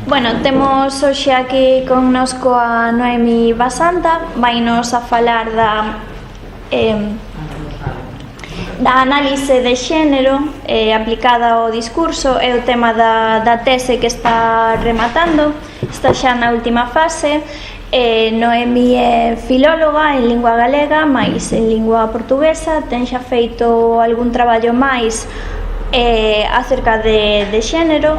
Bueno, temos hoxe aquí connosco a Noemi Basanta, vainos a falar da análise de xénero aplicada ao discurso. É o tema da tese que está rematando, está xa na última fase. Noemi é filóloga en lingua galega, máis en lingua portuguesa, ten xa feito algún traballo máis acerca de xénero.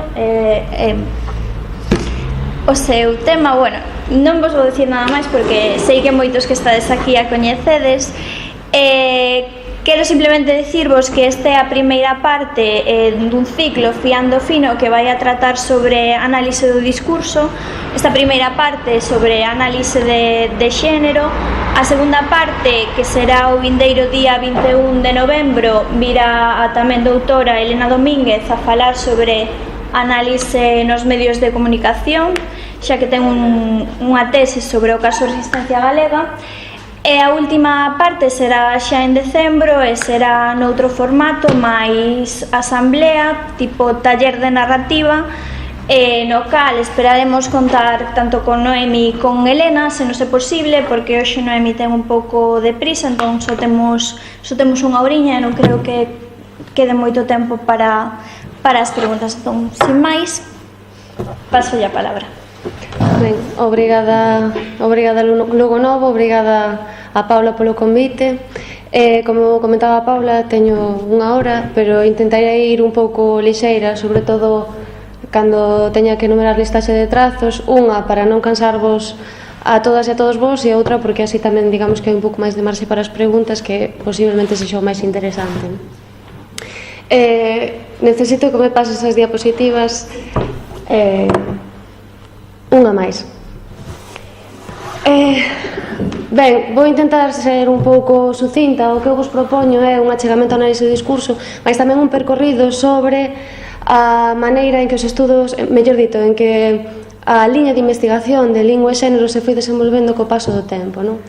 O seu tema, bueno, non vos vou dicir nada máis porque sei que moitos que estades aquí a coñecedes. Quero simplemente dicirvos que esta é a primeira parte dun ciclo Fiando Fino que vai a tratar sobre análise do discurso. Esta primeira parte sobre análise de xénero. A segunda parte, que será o vindeiro día 21 de novembro, virá a tamén doutora Elena Domínguez a falar sobre análise nos medios de comunicación, xa que ten unha tese sobre o caso Resistencia Galega. E a última parte será xa en decembro e será noutro formato, máis asamblea, tipo taller de narrativa, no cal esperaremos contar tanto con Noemi e con Elena, se non é posible, porque hoxe Noemi ten un pouco de prisa, entón só temos unha horiña e non creo que quede moito tempo para as preguntas. Entón, sin máis, paso a palabra. Ben, obrigada Lugo Novo, obrigada a Paula polo convite. Como comentaba a Paula, teño unha hora, pero intentarei ir un pouco lixeira, sobre todo cando teña que enumerar listaxe de trazos, unha para non cansarvos a todas e a todos vos, e outra porque así tamén digamos que hai un pouco máis de marxe para as preguntas, que posiblemente sexa o máis interesante. Necesito que me pases as diapositivas, unha máis. Ben, vou intentar ser un pouco sucinta. O que eu vos propoño é un achegamento ao análise do discurso, mas tamén un percorrido sobre a maneira en que os estudos, mellor dito, en que a liña de investigación de lingua e xénero se foi desenvolvendo co paso do tempo, non?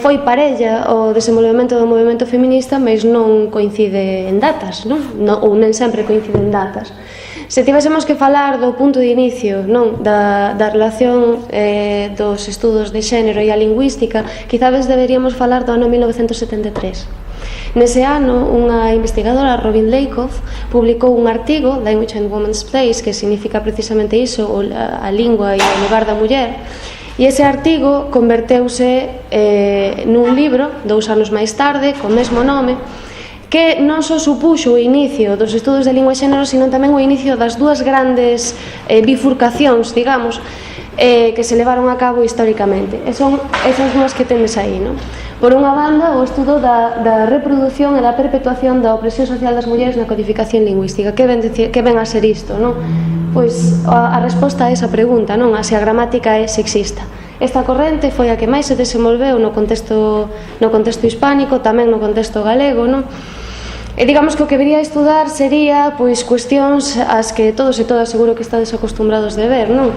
Foi parella o desenvolvemento do movimento feminista, mas non coincide en datas, non? Ou non sempre coincide en datas. Se tivésemos que falar do punto de inicio, non, da relación dos estudos de xénero e a lingüística, quizás deberíamos falar do ano 1973. Nese ano, unha investigadora, Robin Lakoff, publicou un artigo, Language and Women's Place, que significa precisamente iso, a lingua e o lugar da muller, e ese artigo converteuse nun libro, 2 anos máis tarde, co mesmo nome, que non só supuxo o inicio dos estudos de lingua e xénero, sino tamén o inicio das dúas grandes bifurcacións, digamos, que se levaron a cabo históricamente. E son esas dúas que tendes aí, non? Por unha banda, o estudo da reproducción e da perpetuación da opresión social das mulleres na codificación lingüística. Que ven a ser isto, non? Pois a resposta a esa pregunta, non? A se a gramática é sexista. Esta corrente foi a que máis se desenvolveu no contexto hispánico, tamén no contexto galego, non? E digamos que o que viría a estudar sería pois cuestións as que todos e todas seguro que estades acostumbrados de ver, non?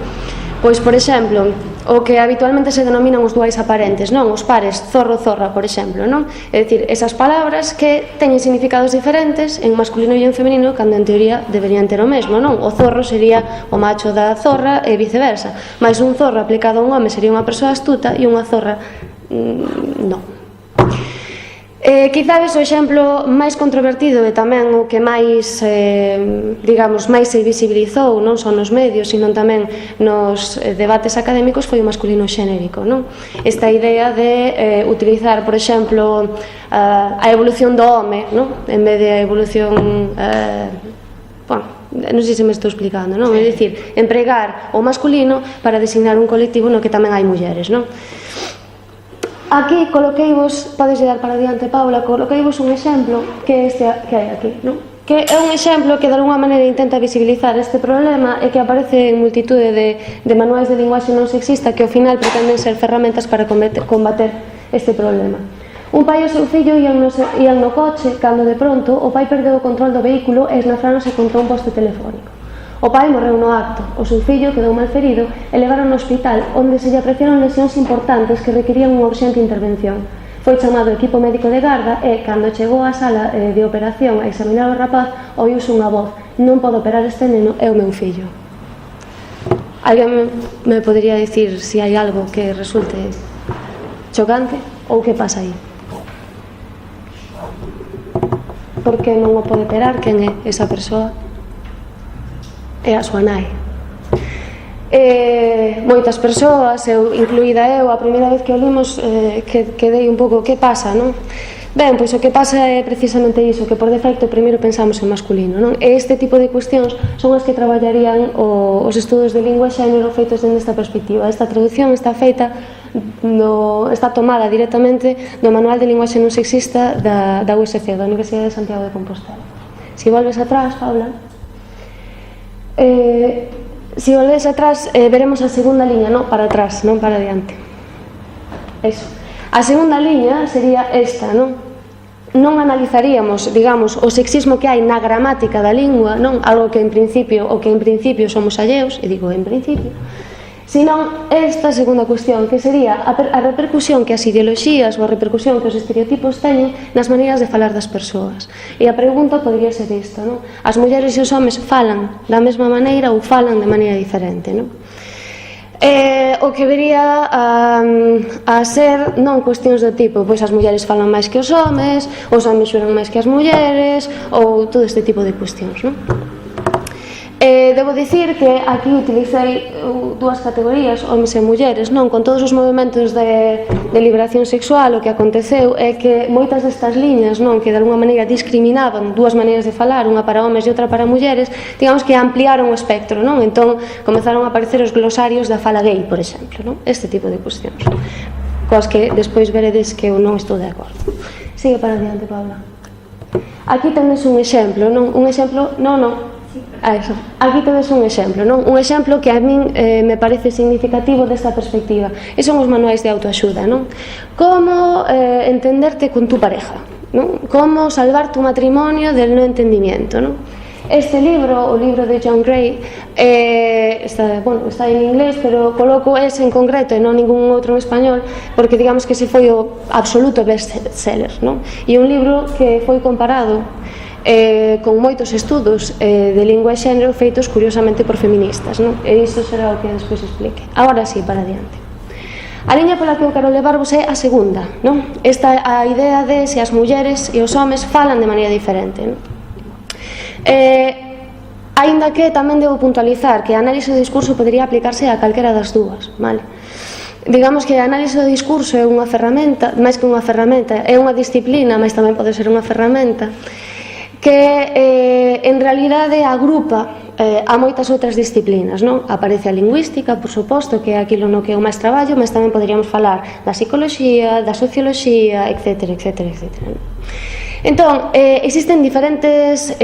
Pois, por exemplo, o que habitualmente se denominan os duais aparentes, non? Os pares zorro-zorra, por exemplo, non? É dicir, esas palabras que teñen significados diferentes en masculino e en feminino, cando en teoría deberían ter o mesmo, non? O zorro sería o macho da zorra e viceversa, mas un zorro aplicado a un home sería unha persoa astuta e unha zorra non. Quizás o exemplo máis controvertido e tamén o que máis, digamos, máis se visibilizou non só nos medios, sino tamén nos debates académicos foi o masculino xenérico, non? Esta idea de utilizar, por exemplo, a evolución do home, non? En vez de a evolución, non sei se me estou explicando, non? É dicir, empregar o masculino para designar un colectivo no que tamén hai mulleres, non? Aquí coloqueivos, podes dar para diante, Paula, coloqueivos un exemplo que este que hai aquí, non? Que é un exemplo que de alguna maneira intenta visibilizar este problema e que aparece en multitude de manuais de linguaxe non sexista que ao final pretenden ser ferramentas para combater este problema. Un pai e o seu fillo ian no coche cando de pronto o pai perdeu o control do vehículo e esnafráronse contra un poste telefónico. O pai morreu no acto, o seu fillo quedou malferido e levaron ao hospital onde se lle apreciaron lesións importantes que requerían unha urxente intervención. Foi chamado o equipo médico de garda e, cando chegou á sala de operación a examinar o rapaz, oíuse unha voz: non podo operar este neno, é o meu fillo. Alguén me podería dicir se hai algo que resulte chocante ou que pasa aí? Por que non o pode operar? Quen é esa persoa? É a súa nai. Moitas persoas, incluída eu, a primeira vez que o limos quedei un pouco, que pasa, non? Ben, pois o que pasa é precisamente iso, que por defecto primeiro pensamos en masculino, non? E este tipo de cuestións son as que traballarían os estudos de lingua e xénero feitos dende esta perspectiva. Esta traducción está feita, está tomada directamente do Manual de Linguaxe Non Sexista da USC, da Universidade de Santiago de Compostela. Si volves atrás, Paula, si volves atrás, veremos a segunda liña, non para atrás, non para adiante. Eso. A segunda liña sería esta, non? Non analizaríamos, digamos, o sexismo que hai na gramática da lingua, non? Algo que en principio, o que en principio somos alleos, e digo en principio, senón esta segunda cuestión, que sería a repercusión que as ideoloxías ou a repercusión que os estereotipos teñen nas maneiras de falar das persoas. E a pregunta podría ser esta, non? As mulleres e os homes falan da mesma maneira ou falan de maneira diferente, non? O que vería a ser non cuestións do tipo, pois as mulleres falan máis que os homes xoran máis que as mulleres, ou todo este tipo de cuestións, non? Debo dicir que aquí utilicei dúas categorías, homes e mulleres, non? Con todos os movimentos de liberación sexual, o que aconteceu é que moitas destas liñas, non? Que de alguma maneira discriminaban dúas maneiras de falar, unha para homes e outra para mulleres, digamos que ampliaron o espectro, non? Entón, comezaron a aparecer os glosarios da fala gay, por exemplo, non? Este tipo de cuestións, coas que despois veredes que eu non estou de acordo. Sigue para adiante, Paula. Aquí tenes un exemplo, non? Un exemplo, non. Eso. Aquí tedes un exemplo, non? Un exemplo que a min me parece significativo desta perspectiva, e son os manuais de autoaxuda, non? Como entenderte con tu pareja, non? Como salvar tu matrimonio del no entendimiento, non? Este libro, o libro de John Gray, está en inglés, pero coloco ese en concreto e non ningún outro en español, porque digamos que ese foi o absoluto bestseller, non? E un libro que foi comparado con moitos estudos de lingua e xénero feitos curiosamente por feministas, non? E iso será o que despois explique. Agora sí, para adiante. A liña pola que eu quero levarvos é a segunda, non? Esta a idea de se as mulleres e os homes falan de maneira diferente, non? Aínda que tamén debo puntualizar que a análise do discurso podería aplicarse a calquera das dúas, vale? Digamos que a análise do discurso é unha ferramenta, máis que unha ferramenta, é unha disciplina, mas tamén pode ser unha ferramenta, que en realidade agrupa a moitas outras disciplinas, non? Aparece a lingüística, por suposto, que é aquilo no que eu máis traballo, mas tamén poderíamos falar da psicoloxía, da socioloxía, etc, etc, etc. Entón, existen diferentes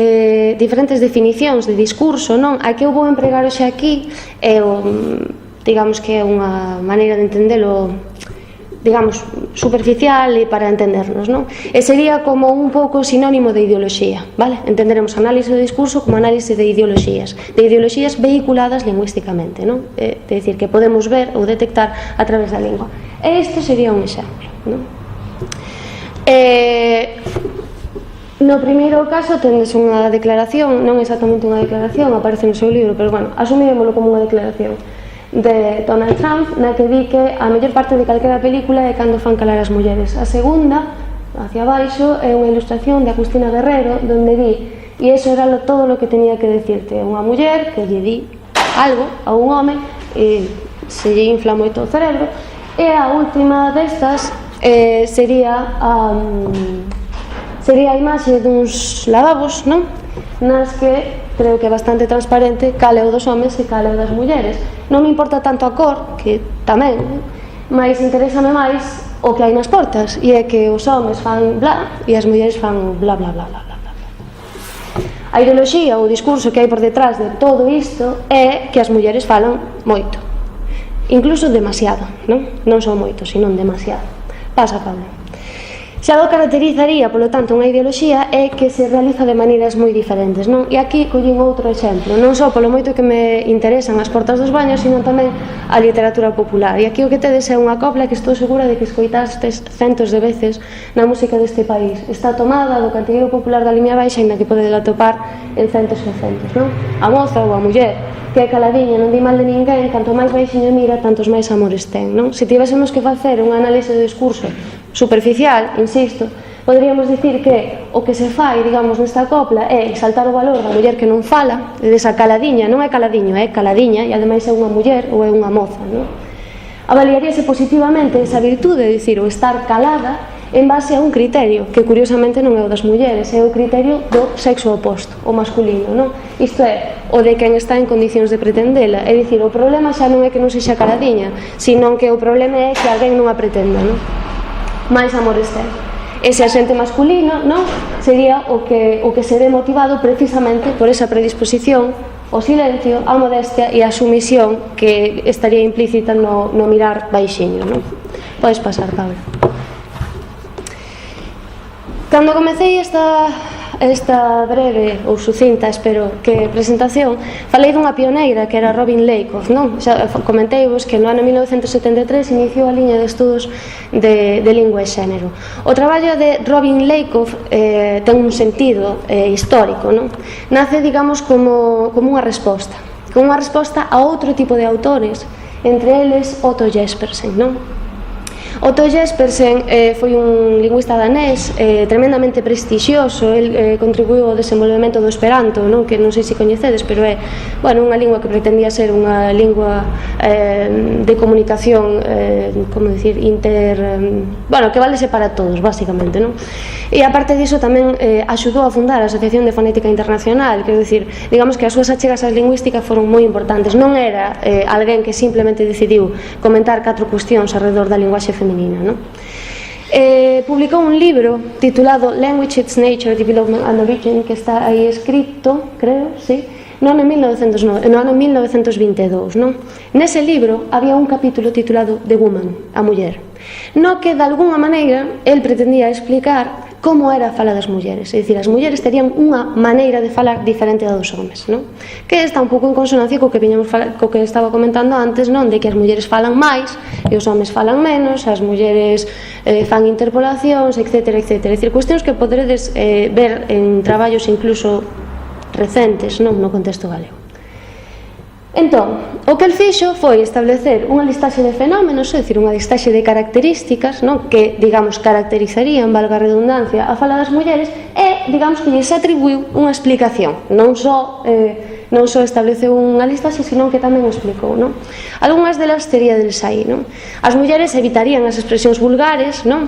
definicións de discurso, non? A que eu vou empregar hoxe aquí digamos que é unha maneira de entendelo, digamos, superficial e para entendernos, non? E sería como un pouco sinónimo de ideoloxía, vale? Entenderemos análise do discurso como análise de ideoloxías vehiculadas lingüísticamente, non? É dicir, que podemos ver ou detectar a través da lingua. E isto sería un exemplo, non? No primeiro caso tendes unha declaración, non exactamente unha declaración, aparece no seu libro, pero bueno, asumiremoslo como unha declaración de Donald Trump, na que di que a mellor parte de calquera película é cando fan calar as mulleres. A segunda, hacia abaixo, é unha ilustración de Agustina Guerrero, donde di, e eso era todo lo que tenía que decirte, unha muller que lle di algo a un home e se lle infla moito o cerebro, e a última destas sería a imaxe duns lavabos, non? Nas que creo que é bastante transparente cal é o dos homes e cal é o das mulleres. Non me importa tanto a cor, que tamén, mas interésame máis o que hai nas portas, e é que os homes fan bla e as mulleres fan bla bla bla bla bla. A ideoloxía ou o discurso que hai por detrás de todo isto é que as mulleres falan moito, incluso demasiado, non? Non só moito, sino demasiado. Pasa, Pablo. Xa o caracterizaría, polo tanto, unha ideoloxía é que se realiza de maneiras moi diferentes, non? E aquí collín outro exemplo, non só polo moito que me interesan as portas dos baños, sino tamén a literatura popular. E aquí o que tedes é unha copla que estou segura de que escoitastes centos de veces na música deste país. Está tomada do canteiro popular da Limia Baixa, ainda que podedes atopar en centos e centos, non? A moza ou a muller que é caladiña, non di mal de ninguén, canto máis baixiño mira, tantos máis amores ten, non? Se tivésemos que facer unha análise do discurso superficial, insisto, poderíamos dicir que o que se fai, digamos, nesta copla é exaltar o valor da muller que non fala, desa caladiña, non é caladiño, é caladiña, e ademais é unha muller ou é unha moza, non? Avaliaríase positivamente esa virtude, é dicir, o estar calada en base a un criterio, que curiosamente non é o das mulleres, é o criterio do sexo oposto, o masculino, non? Isto é, o de quen está en condicións de pretendela, é dicir, o problema xa non é que non sexa caladiña, sino que o problema é que alguén non a pretenda, non? Máis amores ten. Ese asente masculino, non? Sería o que se ve motivado precisamente por esa predisposición, o silencio, a modestia e a sumisión que estaría implícita no mirar baixiño, non? Podes pasar, Paula. Cando comecei esta breve ou sucinta, espero que presentación, falei dunha pioneira que era Robin Lakoff, non? Xa comenteivos que no ano 1973 iniciou a liña de estudos de lingua e xénero. O traballo de Robin Lakoff ten un sentido histórico, non? Nace, digamos, como unha resposta a outro tipo de autores, entre eles Otto Jespersen, non? Otto Jespersen foi un lingüista danés tremendamente prestixioso. El contribuiu ao desenvolvemento do Esperanto, non? Que non sei se coñecedes, pero é unha lingua que pretendía ser unha lingua de comunicación, que válese para todos, basicamente, non? E aparte diso tamén axudou a fundar a Asociación de Fonética Internacional, quero dicir, digamos que as súas achegas ás lingüísticas foron moi importantes. Non era alguén que simplemente decidiu comentar 4 cuestións alrededor da linguaxe feminina, non? Publicou un libro titulado Language, Its Nature, Development and Origin, que está aí escrito, creo, sí, no ano 1922, non? Nese libro había un capítulo titulado The Woman, a muller, no que de alguna maneira el pretendía explicar como era a fala das mulleres, é dicir, as mulleres terían unha maneira de falar diferente da dos homes, non? Que está un pouco en consonancia co que estaba comentando antes, non? De que as mulleres falan máis e os homes falan menos, as mulleres fan interpolacións, etc, etc. É dicir, cuestións que poderedes ver en traballos incluso recentes, non? No contexto galego. Entón, o que el fixo foi establecer unha listaxe de fenómenos, é dicir, unha listaxe de características, non? Que, digamos, caracterizarían, valga a redundancia, a fala das mulleres e, digamos, que lles atribuiu unha explicación. Non só estableceu unha listaxe, sino que tamén o explicou, non? Algúnas delas teríades aí, non? As mulleres evitarían as expresións vulgares, non?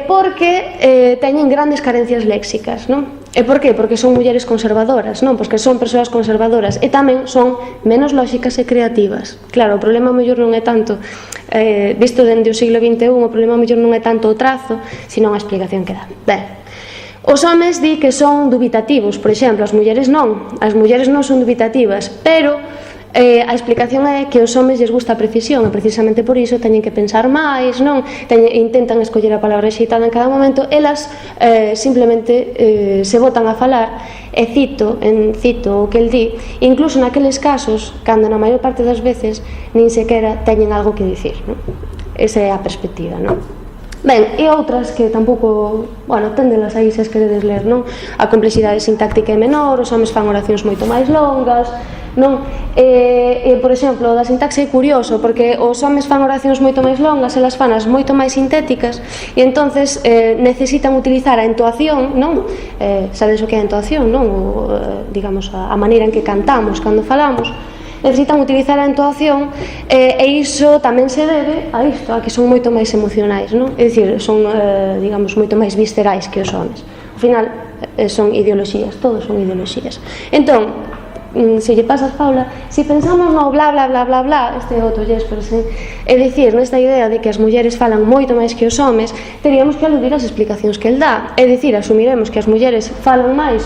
Porque teñen grandes carencias léxicas, non? E por qué? Porque son mulleres conservadoras, non? Porque son persoas conservadoras e tamén son menos lóxicas e creativas. Claro, o problema mellor non é tanto, visto dende o siglo XXI, o problema mellor non é tanto o trazo, sino a explicación que dá. Ben, os homes di que son dubitativos, por exemplo, as mulleres non son dubitativas, pero a explicación é que aos homes lles gusta a precisión e precisamente por iso teñen que pensar máis, non? Intentan escoller a palabra excitada en cada momento. Elas simplemente se botan a falar e cito o que el di, incluso naqueles casos cando na maior parte das veces nin sequera teñen algo que dicir, non? Esa é a perspectiva, non? Ben, e outras que tampouco, téndelas aí se as queredes ler, non? A complexidade sintáctica é menor, os homes fan oracións moito máis longas, non? Por exemplo, da sintaxe é curioso, porque os homes fan oracións moito máis longas, elas fanas moito máis sintéticas, e entonces necesitan utilizar a entoación, non? Sabedes o que é a entoación, non? Digamos, a maneira en que cantamos cando falamos. Necesitan utilizar a entoación e iso tamén se debe a isto, a que son moito máis emocionais, non? É dicir, son, digamos, moito máis viscerais que os homes. Ao final, son ideoloxías, todos son ideoloxías. Entón, se lle pasas, Paula, se pensamos no bla bla bla bla bla, este Otto Jespersen, é dicir, nesta idea de que as mulleres falan moito máis que os homes, teríamos que aludir as explicacións que el dá, é dicir, asumiremos que as mulleres falan máis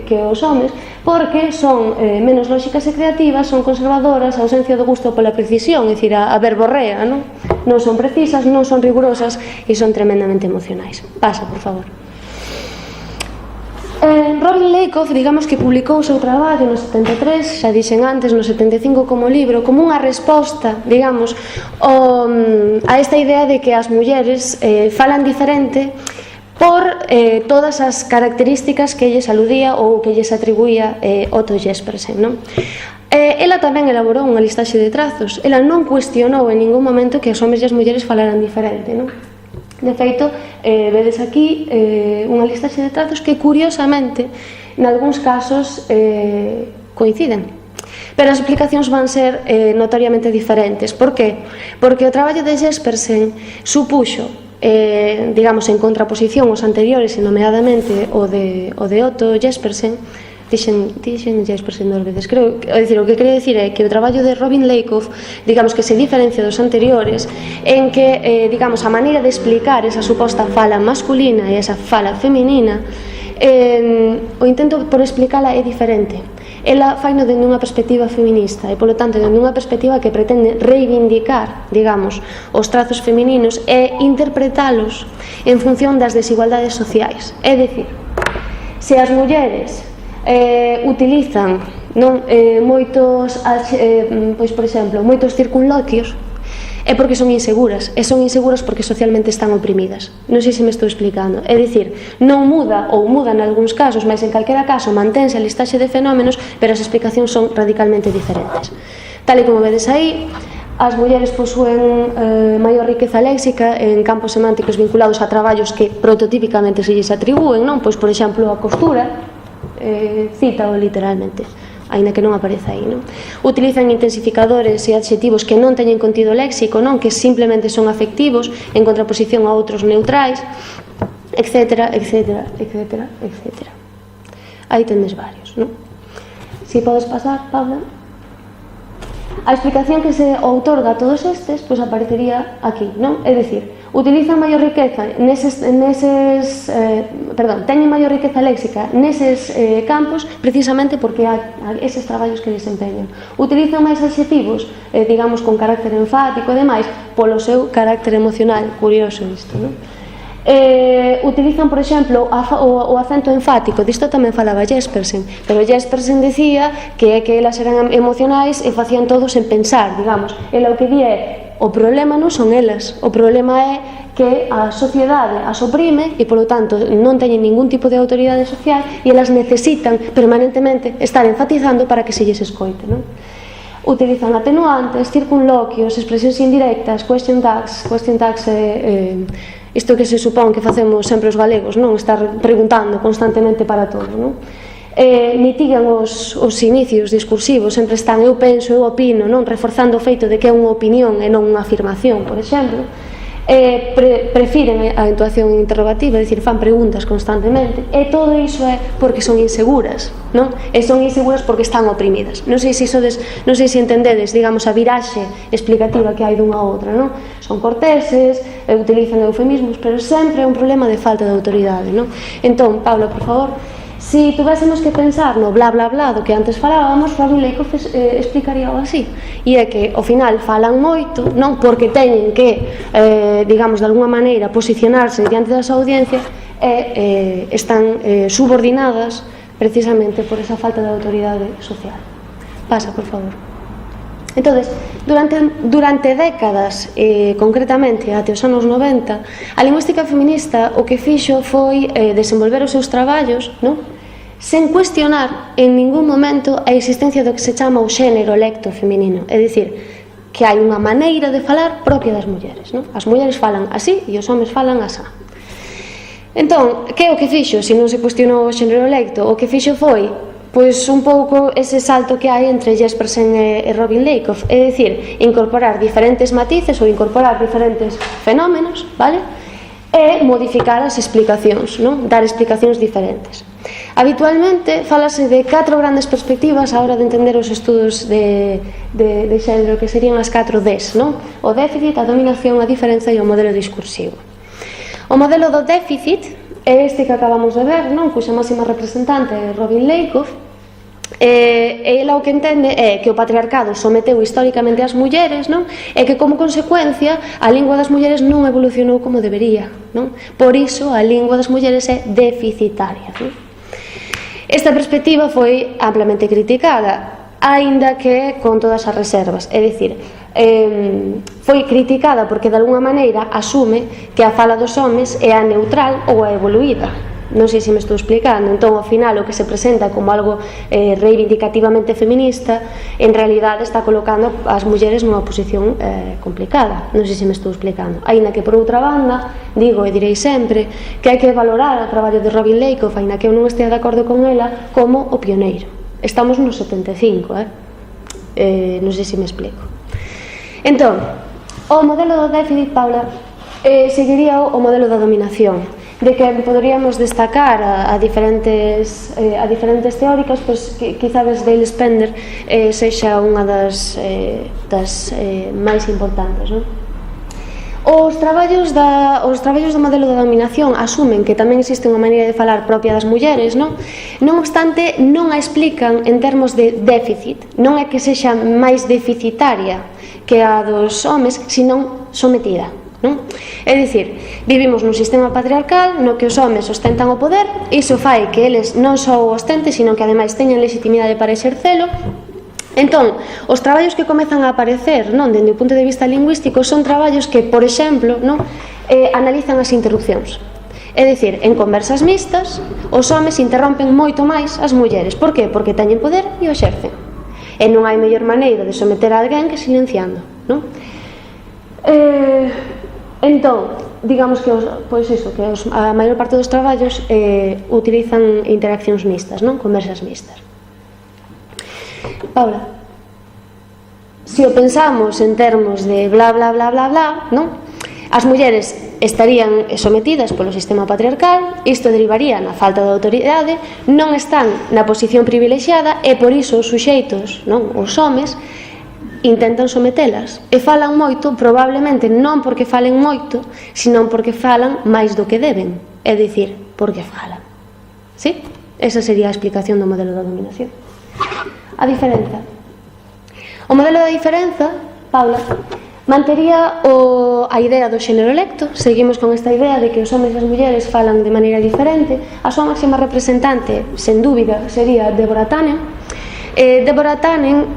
que os homes, porque son menos lóxicas e creativas, son conservadoras, a ausencia do gusto pola precisión, é dicir, a verborrea, non? Non son precisas, non son rigurosas e son tremendamente emocionais. Pasa, por favor. Robin Lakoff, digamos que publicou o seu traballo no 73, xa dixen antes, no 75 como libro, como unha resposta, digamos, a esta idea de que as mulleres falan diferente por todas as características que lles aludía ou que lles atribuía Otto Jespersen, non? Ela tamén elaborou unha listaxe de trazos. Ela non cuestionou en ningún momento que os homes e as mulleres falaran diferente, non? De feito, vedes aquí unha listaxe de trazos que, curiosamente, nalgúns casos coinciden. Pero as explicacións van ser notoriamente diferentes. Por que? Porque o traballo de Jespersen supuxo, digamos, en contraposición aos anteriores, e nomeadamente o de Otto Jespersen, dixen Jespersen dos veces, creo, é dicir, o que quería dicir é que o traballo de Robin Lakoff, digamos que se diferencia dos anteriores en que, digamos, a maneira de explicar esa suposta fala masculina e esa fala feminina, o intento por explicala é diferente. Ela faino dende unha perspectiva feminista e, polo tanto, dende unha perspectiva que pretende reivindicar, digamos, os trazos femininos e interpretalos en función das desigualdades sociais. É dicir, se as mulleres utilizan moitos, pois, por exemplo, moitos circunloquios, é porque son inseguras, e son inseguras porque socialmente están oprimidas. Non sei se me estou explicando. É dicir, non muda, ou muda en algúns casos, mas en calquera caso mantense a listaxe de fenómenos, pero as explicacións son radicalmente diferentes. Tal e como vedes aí, as mulleres posúen maior riqueza léxica en campos semánticos vinculados a traballos que prototípicamente se lles atribúen, non? Pois, por exemplo, a costura, cítao literalmente, aínda que non aparece aí, non? Utilizan intensificadores e adxetivos que non teñen contido léxico, non? Que simplemente son afectivos en contraposición a outros neutrais, etcétera, etcétera, etcétera, etcétera. Aí tendes varios, non? Si podes pasar, Pablo. A explicación que se outorga a todos estes, pois aparecería aquí, non? É dicir, utilizan maior riqueza teñen maior riqueza léxica neses campos precisamente porque há eses traballos que desempeñan. Utilizan máis adxetivos, digamos, con carácter enfático e demais, polo seu carácter emocional. Curioso isto, non? Utilizan, por exemplo, o acento enfático. Disto tamén falaba Jespersen, pero Jespersen decía que elas eran emocionais e facían todo sen pensar, digamos. Ela o que di é, o problema non son elas, o problema é que a sociedade as oprime e, polo tanto, non teñen ningún tipo de autoridade social e elas necesitan permanentemente estar enfatizando para que se lles escoite, non? Utilizan atenuantes, circunloquios, expresións indirectas, question tags isto que se supón que facemos sempre os galegos, non? Estar preguntando constantemente para todo, non? Mitigan os inicios discursivos, sempre están eu penso, eu opino, non? Reforzando o feito de que é unha opinión e non unha afirmación, por exemplo. Prefiren a entoación interrogativa, é dicir, fan preguntas constantemente, e todo iso é porque son inseguras, non? E son inseguras porque están oprimidas. Non sei se entendedes, digamos, a viraxe explicativa que hai dunha a outra, non? Son corteses, utilizan eufemismos, pero sempre é un problema de falta de autoridade, non? Entón, Paula, por favor, si tuvésemos que pensar no bla bla bla do que antes falábamos, Robin Lakoff explicaría algo así, e é que ao final falan moito, non porque teñen que, digamos, de alguma maneira posicionarse diante das audiencias e están subordinadas precisamente por esa falta de autoridade social. Pasa, por favor. Entonces, durante décadas, concretamente até os anos 90, a lingüística feminista o que fixo foi desenvolver os seus traballos, non? Sen cuestionar en ningún momento a existencia do que se chama o xénero lecto feminino, é dicir, que hai unha maneira de falar propia das mulleres, non? As mulleres falan así e os homes falan asá. Entón, que é o que fixo se non se cuestionou o xénero lecto? O que fixo foi, pois, un pouco ese salto que hai entre Jespersen e Robin Lakoff, é dicir, incorporar diferentes matices ou incorporar diferentes fenómenos, vale? E modificar as explicacións, non? Dar explicacións diferentes. Habitualmente falase de 4 grandes perspectivas a hora de entender os estudos de xénero, que serían as 4 Ds, non? O déficit, a dominación, a diferenza e o modelo discursivo. O modelo do déficit é este que acabamos de ver, non? Cuxa máxima representante é Robin Lakoff, e ela o que entende é que o patriarcado someteu históricamente as mulleres, non? E que como consecuencia a lingua das mulleres non evolucionou como debería, non? Por iso a lingua das mulleres é deficitaria, non? Esta perspectiva foi amplamente criticada, aínda que con todas as reservas, é dicir, foi criticada porque de alguna maneira asume que a fala dos homes é a neutral ou a evoluída. Non sei se me estou explicando. Entón, ao final, o que se presenta como algo reivindicativamente feminista, en realidade está colocando as mulleres nunha posición complicada. Non sei se me estou explicando. Aínda que, por outra banda, digo e direi sempre que hai que valorar o traballo de Robin Lakoff, aínda que eu non estea de acordo con ela, como o pioneiro. Estamos no 75, non sei se me explico. Entón, o modelo do déficit, Paula, seguiría o modelo da dominación, de que poderíamos destacar a diferentes teóricas, pois quizás Dale Spender sexa unha das máis importantes, non? Os traballos do modelo da dominación asumen que tamén existe unha maneira de falar propia das mulleres, non? Non obstante, non a explican en termos de déficit, non é que sexa máis deficitaria que a dos homes, senón sometida, non? É dicir, vivimos nun sistema patriarcal no que os homes ostentan o poder, iso fai que eles non só o ostenten, sino que ademais teñan legitimidade para exercelo. Entón, os traballos que comezan a aparecer, non, dende o punto de vista lingüístico, son traballos que, por exemplo, non, analizan as interrupcións. É dicir, en conversas mixtas, os homes interrompen moito máis as mulleres. Por que? Porque teñen poder e o exercen. E non hai mellor maneira de someter a alguén que silenciando, non? Entón, digamos que a maior parte dos traballos utilizan interaccións mixtas, non? Conversas mixtas. Paula, se o pensamos en termos de bla bla bla bla bla, non? As mulleres estarían sometidas polo sistema patriarcal, isto derivaría na falta de autoridade, non están na posición privilexiada e por iso os suxeitos, non? Os homes intentan sometelas e falan moito, probablemente non porque falen moito, senón porque falan máis do que deben, é dicir, porque falan. ¿Sí? Esa sería a explicación do modelo da dominación. A diferenza. O modelo da diferenza, Paula, mantería a idea do xénero electo. Seguimos con esta idea de que os homes e as mulleres falan de maneira diferente. A súa máxima representante, sen dúbida, sería Deborah Tannen. Deborah Tannen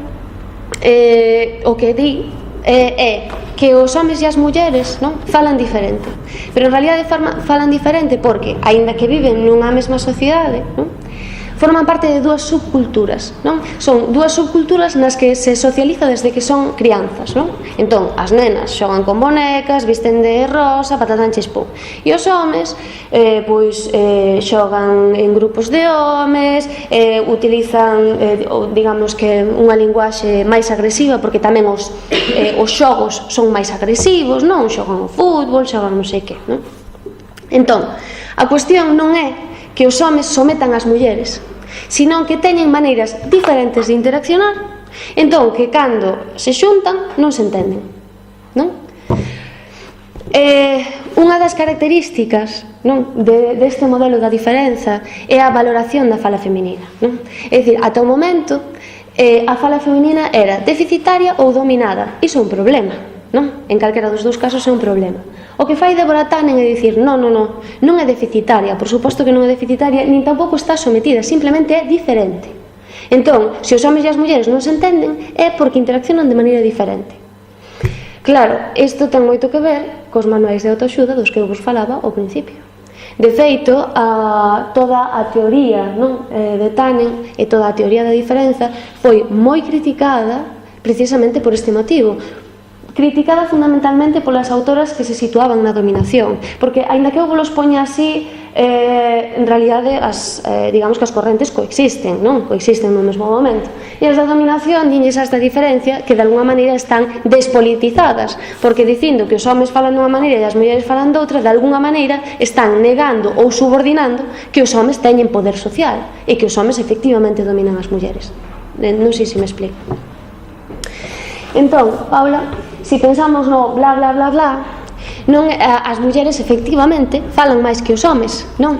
o que di é que os homes e as mulleres, non, falan diferente, pero en realidade falan diferente porque, aínda que viven nunha mesma sociedade, non, forman parte de dúas subculturas, non? Son dúas subculturas nas que se socializa desde que son crianzas, non? Entón, as nenas xogan con bonecas, visten de rosa, patatán chispón. E os homes, xogan en grupos de homes, utilizan, digamos que unha linguaxe máis agresiva, porque tamén os xogos son máis agresivos, non? Xogan o fútbol, xogan non sei que, non? Entón, a cuestión non é que os homes sometan as mulleres, senón que teñen maneiras diferentes de interaccionar, entón que cando se xuntan non se entenden, non? Unha das características, non, deste modelo da diferenza é a valoración da fala feminina, non? É dicir, ata o momento a fala feminina era deficitaria ou dominada. Iso é un problema, non? En calquera dos dous casos é un problema. O que fai Deborah Tannen é dicir, non é deficitaria, por suposto que non é deficitaria, nin tampouco está sometida, simplemente é diferente. Entón, se os homes e as mulleres non se entenden, é porque interaccionan de maneira diferente. Claro, isto ten moito que ver cos manuais de autoaxuda dos que eu vos falaba ao principio. De feito, toda a teoría, non, de Tannen e toda a teoría da diferenza foi moi criticada precisamente por este motivo. Criticada fundamentalmente polas autoras que se situaban na dominación, porque, aínda que eu vos poña así, en realidade, digamos que as correntes coexisten, non? Coexisten no mesmo momento. E as da dominación dinlles esta diferencia que, de alguna maneira, están despolitizadas, porque dicindo que os homes falan dunha maneira e as mulleres falan doutra, de alguna maneira, están negando ou subordinando que os homes teñen poder social e que os homes, efectivamente, dominan as mulleres. Non sei se me explico. Entón, Paula, se pensamos no bla bla bla bla, non, as mulleres efectivamente falan máis que os homes, non?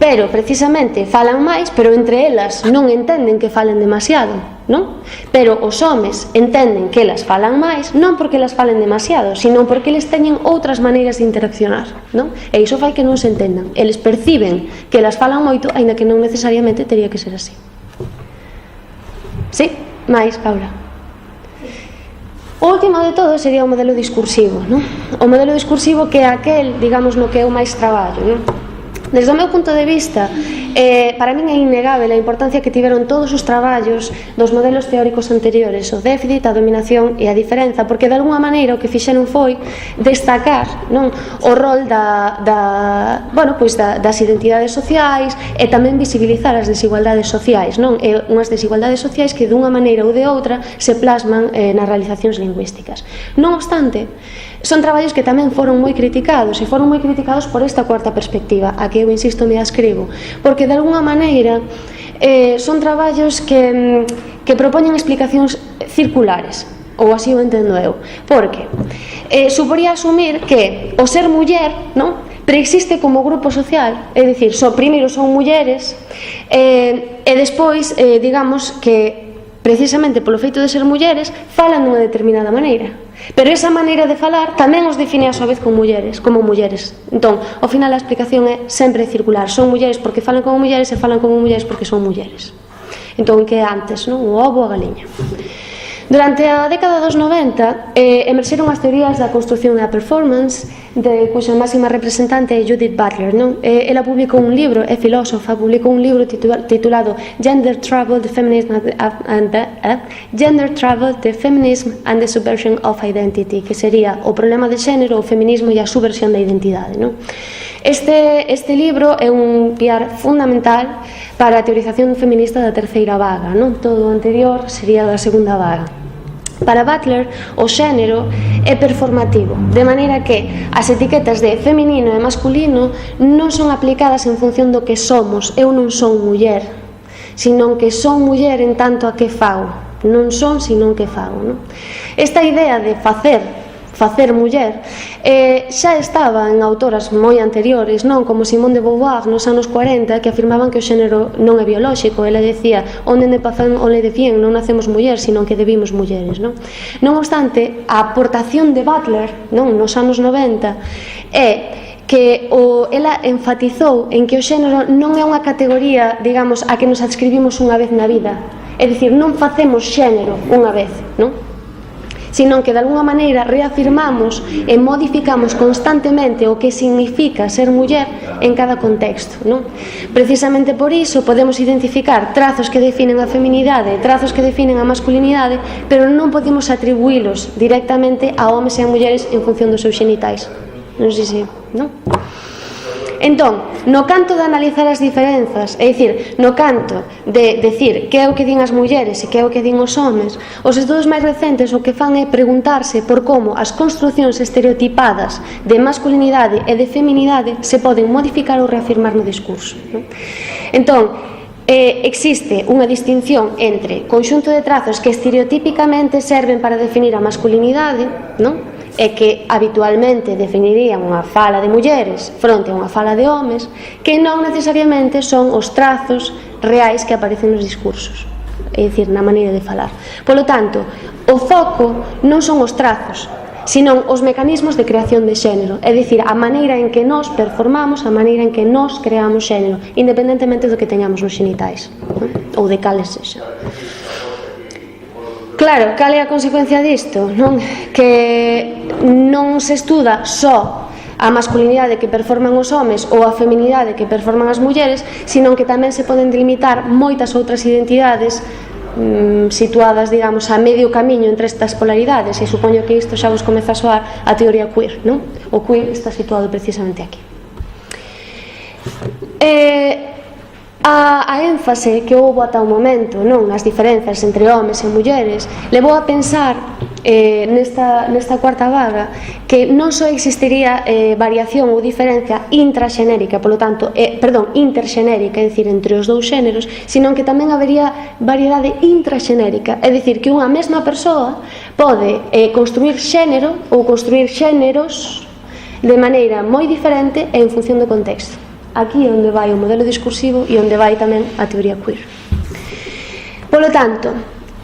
pero precisamente falan máis, pero entre elas non entenden que falen demasiado, non? Pero os homes entenden que elas falan máis, non porque elas falen demasiado, sino porque eles teñen outras maneiras de interaccionar, non? E iso fai que non se entendan. Eles perciben que elas falan moito, aínda que non necesariamente teria que ser así. Sí? Mais, Paula? O último de todo sería o modelo discursivo, non? O modelo discursivo que é aquel, digamos, no que eu máis traballo, non? Desde o meu punto de vista, para min é innegável a importancia que tiveron todos os traballos dos modelos teóricos anteriores, o déficit, a dominación e a diferenza, porque de alguna maneira o que fixeron foi destacar, non, o rol das identidades sociais e tamén visibilizar as desigualdades sociais, non? E unhas desigualdades sociais que dunha maneira ou de outra se plasman nas realizacións lingüísticas. Non obstante, son traballos que tamén foron moi criticados, e foron moi criticados por esta cuarta perspectiva, a que eu insisto me ascribo, porque de alguna maneira son traballos que propoñen explicacións circulares, ou así o entendo eu, porque suporía asumir que o ser muller, non, preexiste como grupo social, é dicir, primeiro son mulleres e despois, digamos que precisamente polo feito de ser mulleres falan dunha determinada maneira, pero esa maneira de falar tamén os define a súa vez como mulleres. Entón, ao final a explicación é sempre circular. Son mulleres porque falan como mulleres e falan como mulleres porque son mulleres. Entón, que é antes, non? O ovo ou a galiña. Durante a década dos 90 emerxeron as teorías da construción e da performance, cuxa máxima representante é Judith Butler, non? Ela publicou un libro, é filósofa, publicou un libro titulado Gender Trouble, the Feminism and the Subversion of Identity, que sería o problema de xénero, o feminismo e a subversión da identidade, non? Este libro é un piar fundamental para a teorización feminista da terceira vaga, non? Todo o anterior sería da segunda vaga. Para Butler, o xénero é performativo, de maneira que as etiquetas de feminino e masculino non son aplicadas en función do que somos. Eu non son muller, sino que son muller en tanto a que fago. Non son, sino que fago, non? Esta idea de facer muller xa estaba en autoras moi anteriores, non? Como Simone de Beauvoir nos anos 40, que afirmaban que o xénero non é biolóxico. Ela decía, onde de bien non nacemos muller, sino que debimos mulleres, non? Non obstante, a aportación de Butler, non, nos anos 90 é que ela enfatizou en que o xénero non é unha categoría, digamos, a que nos adscribimos unha vez na vida. É dicir, non facemos xénero unha vez, non? Sino que de alguna maneira reafirmamos e modificamos constantemente o que significa ser muller en cada contexto, non? Precisamente por iso podemos identificar trazos que definen a feminidade, trazos que definen a masculinidade, pero non podemos atribuílos directamente a homes e a mulleres en función dos seus xenitais. Non sei se, non? Entón, no canto de analizar as diferenzas, é dicir, no canto de decir que é o que din as mulleres e que é o que din os homes, os estudos máis recentes o que fan é preguntarse por como as construcións estereotipadas de masculinidade e de feminidade se poden modificar ou reafirmar no discurso, non? Entón, existe unha distinción entre conxunto de trazos que estereotípicamente serven para definir a masculinidade, non? E que habitualmente definirían unha fala de mulleres fronte a unha fala de homes, que non necesariamente son os trazos reais que aparecen nos discursos, é dicir, na maneira de falar. Polo tanto, o foco non son os trazos, sino os mecanismos de creación de xénero, é dicir, a maneira en que nós performamos, a maneira en que nós creamos xénero, independentemente do que teñamos nos xenitais, ou de cales sexa. Claro, cal é a consecuencia disto? Non? Que non se estuda só a masculinidade que performan os homes ou a feminidade que performan as mulleres, sino que tamén se poden delimitar moitas outras identidades situadas, digamos, a medio camiño entre estas polaridades, e supoño que isto xa vos comeza a soar a teoría queer, non? O queer está situado precisamente aquí. A énfase que houbo ata o momento, non, nas diferenzas entre homes e mulleres, levou a pensar nesta cuarta vaga que non só existiría variación ou diferencia intraxenérica, polo tanto, interxenérica, é dicir, entre os dous xéneros, sino que tamén habería variedade intraxenérica, é dicir, que unha mesma persoa pode construir xénero ou construir xéneros de maneira moi diferente e en función do contexto. aquí é onde vai o modelo discursivo e onde vai tamén a teoría queer. Polo tanto,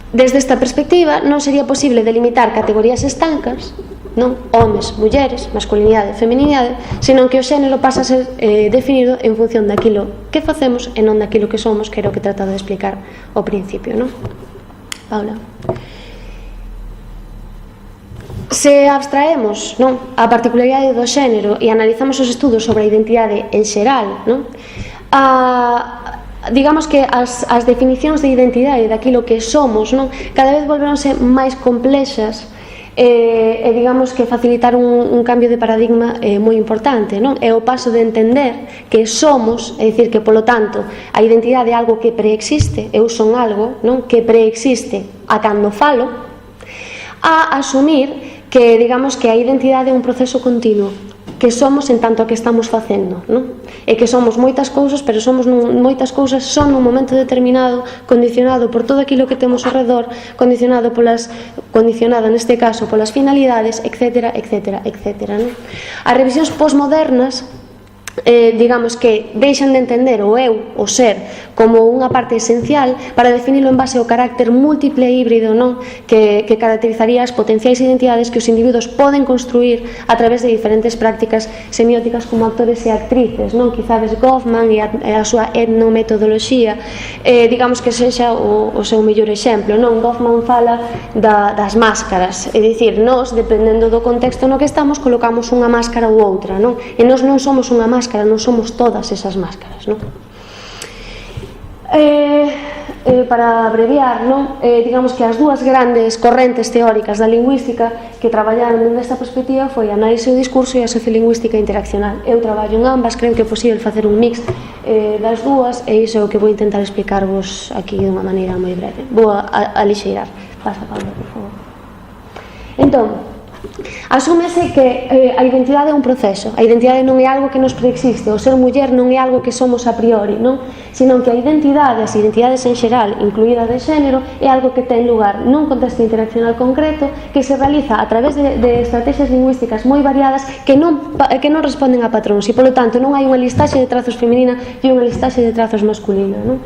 desde esta perspectiva non sería posible delimitar categorías estancas, non homes, mulleres, masculinidade, feminidade, senón que o xénero pasa a ser definido en función daquilo que facemos e non daquilo que somos, que era o que he tratado de explicar ao principio, non? Paula. Se abstraemos, non, a particularidade do xénero e analizamos os estudos sobre a identidade en xeral, non? Digamos que as definicións de identidade daquilo que somos, non, cada vez volveronse máis complexas e digamos que facilitar un cambio de paradigma moi importante, non? É o paso de entender que somos, é dicir, que polo tanto a identidade é algo que preexiste, eu son algo, non, que preexiste a cando falo, a asumir que digamos que a identidade é un proceso continuo, que somos en tanto a que estamos facendo, non? E que somos moitas cousas, pero somos moitas cousas son nun momento determinado, condicionado por todo aquilo que temos ao redor, condicionado neste caso polas finalidades, etcétera, etcétera, etcétera, non? As revisións posmodernas digamos que deixan de entender o eu, o ser, como unha parte esencial para definilo en base ao carácter múltiple e híbrido, non? Que caracterizaría as potenciais identidades que os individuos poden construir a través de diferentes prácticas semióticas como actores e actrices, non? Quizades Goffman e a súa etnometodoloxía digamos que sexa o seu mellor exemplo, non? Goffman fala das máscaras, é dicir, nós, dependendo do contexto no que estamos, colocamos unha máscara ou outra, non? E nós non somos unha máscara, non somos todas esas máscaras, non? Para abreviar, non? Digamos que as dúas grandes correntes teóricas da lingüística que traballaron nesta perspectiva foi a análise do discurso e a sociolingüística interaccional. Eu traballo en ambas, creo que é posible facer un mix das dúas e iso é o que vou intentar explicarvos aquí de unha maneira moi breve. Vou a lixeirar. Pasa, Pablo, por favor. Entón, asúmese que a identidade é un proceso. A identidade non é algo que nos preexiste. O ser muller non é algo que somos a priori, non? Senón que a identidade, as identidades en xeral, incluída de xénero, é algo que ten lugar nun contexto interaccional concreto que se realiza a través de estrategias lingüísticas moi variadas que non responden a patróns e, polo tanto, non hai unha listaxe de trazos feminina e unha listaxe de trazos masculina, non?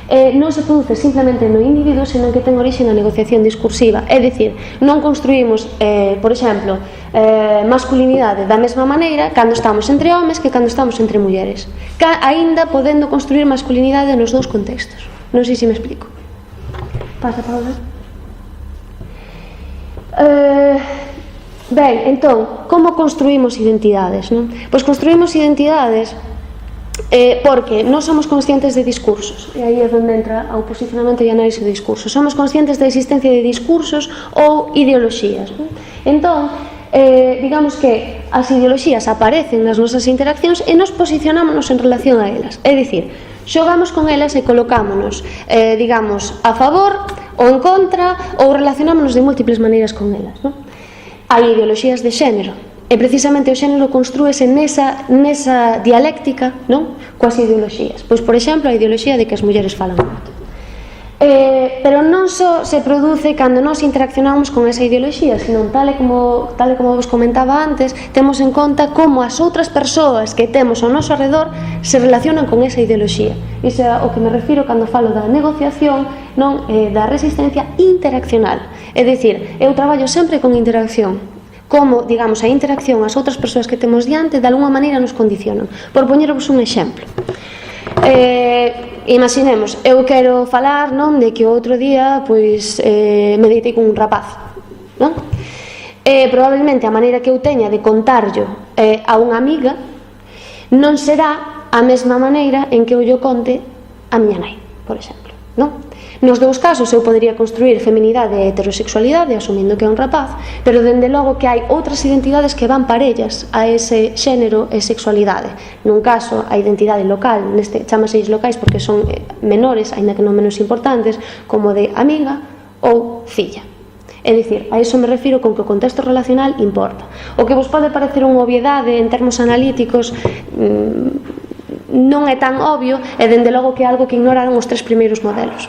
Non se produce simplemente no individuo, senón que ten orixe na negociación discursiva. É dicir, non construímos, por exemplo, masculinidade da mesma maneira cando estamos entre homes que cando estamos entre mulleres, aínda podendo construir masculinidade nos dous contextos. Non sei se me explico. Pasa, Paula. Ben, entón, como construímos identidades, non? Pois construímos identidades porque non somos conscientes de discursos, e aí é onde entra o posicionamento e análise de discursos. Somos conscientes da existencia de discursos ou ideoloxías, non? Entón, digamos que as ideoloxías aparecen nas nosas interaccións e nos posicionámonos en relación a elas, é dicir, xogamos con elas e colocámonos, digamos, a favor ou en contra, ou relacionámonos de múltiples maneiras con elas, non? Hai ideoloxías de xénero, e precisamente o xénero construíse nesa dialéctica, non? Coas ideoloxías. Pois, por exemplo, a ideoloxía de que as mulleres falan moito. Pero non só se produce cando nós interaccionamos con esa ideoloxía, senón tal e como vos comentaba antes, temos en conta como as outras persoas que temos ao noso arredor se relacionan con esa ideoloxía. Iso é o que me refiro cando falo da negociación, non? Da resistencia interaccional. É dicir, eu traballo sempre con interacción. Como, digamos, a interacción as outras persoas que temos diante de alguma maneira nos condicionan. Por poñervos un exemplo, imaginemos, eu quero falar, non, de que o outro día pois me deitei con un rapaz, non? Probablemente a maneira que eu teña de contarllo a unha amiga non será a mesma maneira en que eu lle conte a miña nai, por exemplo, non? Nos dous casos eu podería construir feminidade e heterosexualidade asumindo que é un rapaz, pero dende logo que hai outras identidades que van parellas a ese xénero e sexualidade. Nun caso, a identidade local, chámase locais porque son menores, aínda que non menos importantes, como de amiga ou filla. É dicir, a iso me refiro con que o contexto relacional importa. O que vos pode parecer unha obviedade en termos analíticos non é tan obvio e dende logo que é algo que ignoraron os tres primeiros modelos.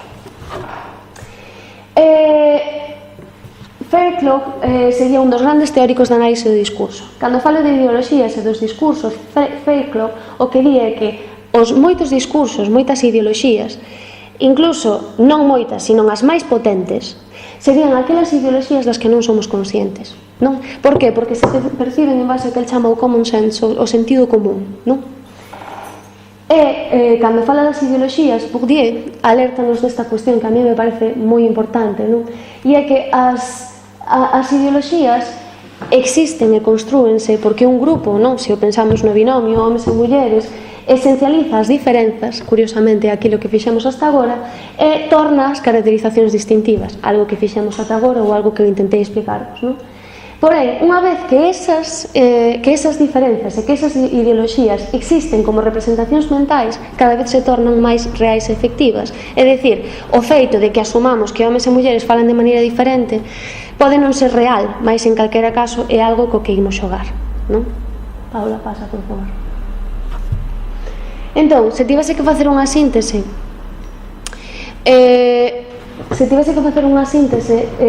Fair Fairclough sería un dos grandes teóricos de análise do discurso. Cando falo de ideoloxías e dos discursos, Fairclough o que di é que os moitos discursos, moitas ideoloxías, incluso non moitas, sino as máis potentes, serían aquelas ideoloxías das que non somos conscientes, non? Por que? Porque se perciben en base ao que el chama o common sense, o sentido común, non? E cando fala das ideoloxías, Bourdieu alértanos desta cuestión que a mí me parece moi importante, non? E é que as ideoloxías existen e construense porque un grupo, non? Se o pensamos no binomio homes e mulleres, esencializa as diferenzas, curiosamente aquilo que fixemos hasta agora, e torna as caracterizacións distintivas, algo que fixemos hasta agora ou algo que eu intentei explicarvos, non? Porén, unha vez que esas diferenzas e que esas ideoloxías existen como representacións mentais, cada vez se tornan máis reais e efectivas. É dicir, o feito de que asumamos que homes e mulleres falan de maneira diferente pode non ser real, mas en calquera caso é algo co que imos xogar, non? Paula, pasa, por favor. Entón, se tivese que facer unha síntese,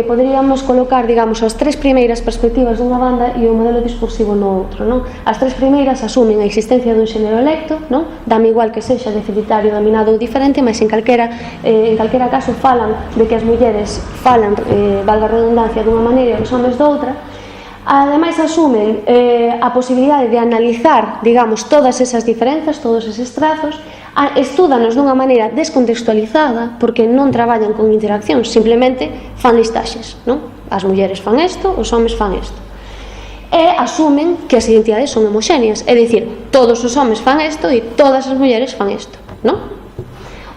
poderíamos colocar, digamos, as tres primeiras perspectivas dunha banda e o modelo discursivo no outro, non? As tres primeiras asumen a existencia dun xénero electo, non? Dame igual que sexa deficitario, dominado ou diferente, mas en calquera caso falan de que as mulleres falan, valga a redundancia, dunha maneira e os homes doutra. Ademais asumen a posibilidade de analizar, digamos, todas esas diferenzas, todos eses trazos, estúdanos dunha maneira descontextualizada, porque non traballan con interaccións, simplemente fan listaxes, non? As mulleres fan isto, os homes fan isto. E asumen que as identidades son homoxéneas, é dicir, todos os homes fan isto e todas as mulleres fan isto, non?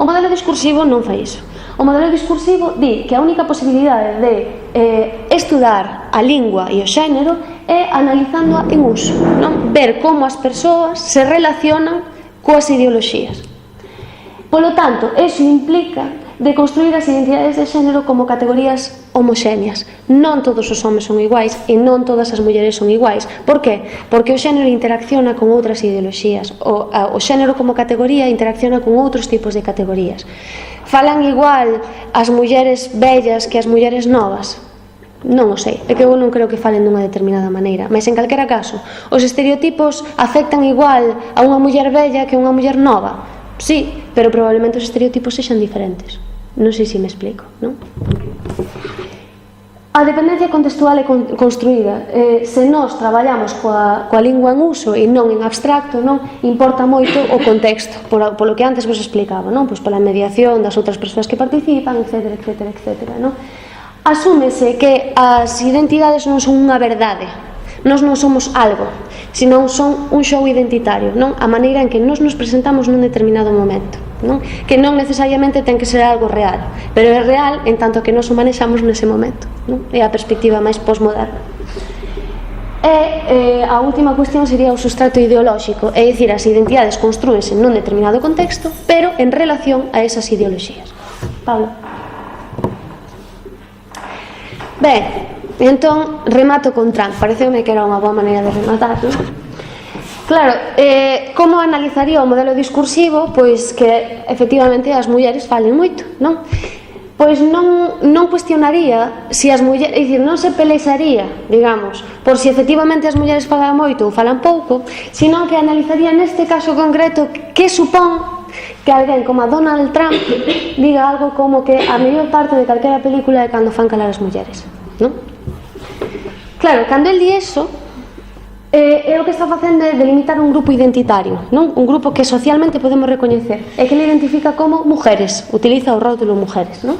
O modelo discursivo non fai iso. O modelo discursivo di que a única posibilidade de estudar a lingua e o xénero é analizándoa en uso, non? Ver como as persoas se relacionan coas ideoloxías. Polo tanto, eso implica de construir as identidades de xénero como categorías homoxéneas. Non todos os homes son iguais e non todas as mulleres son iguais. Por que? Porque o xénero interacciona con outras ideoloxías. O xénero como categoría interacciona con outros tipos de categorías. Falan igual as mulleres vellas que as mulleres novas? Non o sei, é que eu non creo que falen dunha determinada maneira, mas en calquera caso, os estereotipos afectan igual a unha muller vella que a unha muller nova? Sí, pero probablemente os estereotipos sexan diferentes. Non sei se me explico, non? A dependencia contextual é construída. Se nós traballamos coa lingua en uso e non en abstracto, non importa moito o contexto, polo que antes vos explicaba, non? Pois pola mediación das outras persoas que participan, etc, etc, etc, non? Asúmese que as identidades non son unha verdade, nós non somos algo, senón son un xogo identitario, non? A maneira en que nós nos presentamos nun determinado momento, non? Que non necesariamente ten que ser algo real, pero é real en tanto que nós o manexamos nese momento, non? É a perspectiva máis posmoderna. E a última cuestión sería o substrato ideolóxico, é dicir, as identidades construense nun determinado contexto, pero en relación a esas ideoloxías. Paula. Ben, entón remato con Trump. Pareceume que era unha boa maneira de rematar, non? Claro, como analizaría o modelo discursivo? Pois que efectivamente as mulleres falen moito, non? Pois non cuestionaría se as mulleres, é dicir, non se pelexaría, digamos, por se efectivamente as mulleres falan moito ou falan pouco, senón que analizaría neste caso concreto que supón que alguén como a Donald Trump diga algo como que a mellor parte de calquera película é cando fan calar as mulleres, non? Claro, cando el di eso, é o que está facendo é delimitar un grupo identitario, non? Un grupo que socialmente podemos recoñecer e que ele identifica como mujeres, utiliza o rótulo mujeres, non?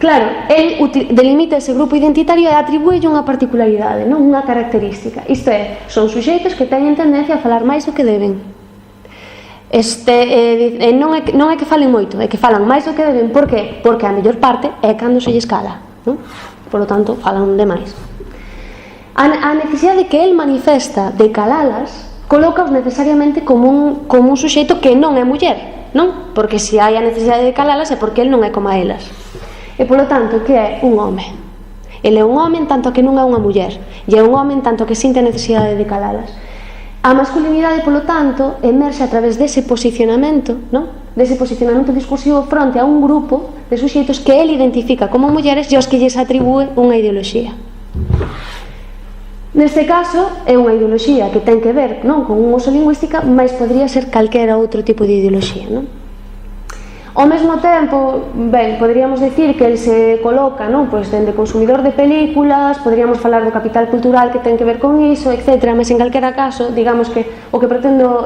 Claro, el delimita ese grupo identitario e atribúelle unha particularidade, non? Unha característica. Isto é, son suxeitos que teñen tendencia a falar máis do que deben. Non é que falen moito, é que falan máis do que deben. Por qué? Porque a mellor parte é cando se lle escala, non? Por lo tanto, falan demais. A necesidade que el manifesta de calalas colocaos necesariamente como un suxeito que non é muller, non? Porque se hai a necesidade de calalas é porque el non é como a elas. E polo tanto, que é un home? Ele é un home en tanto que non é unha muller, e é un home en tanto que sinte a necesidade de calalas. A masculinidade, polo tanto, emerxe a través dese posicionamento, non? dese posicionamento discursivo fronte a un grupo de suxeitos que el identifica como mulleres e aos que lles atribúe unha ideoloxía. Neste caso, é unha ideoloxía que ten que ver, non, con un uso lingüística, mas podría ser calquera outro tipo de ideoloxía, non? Ao mesmo tempo, ben, poderíamos decir que el se coloca, non, pois dende consumidor de películas, poderíamos falar do capital cultural que ten que ver con iso, etc. Mas en calquera caso, digamos que o que pretendo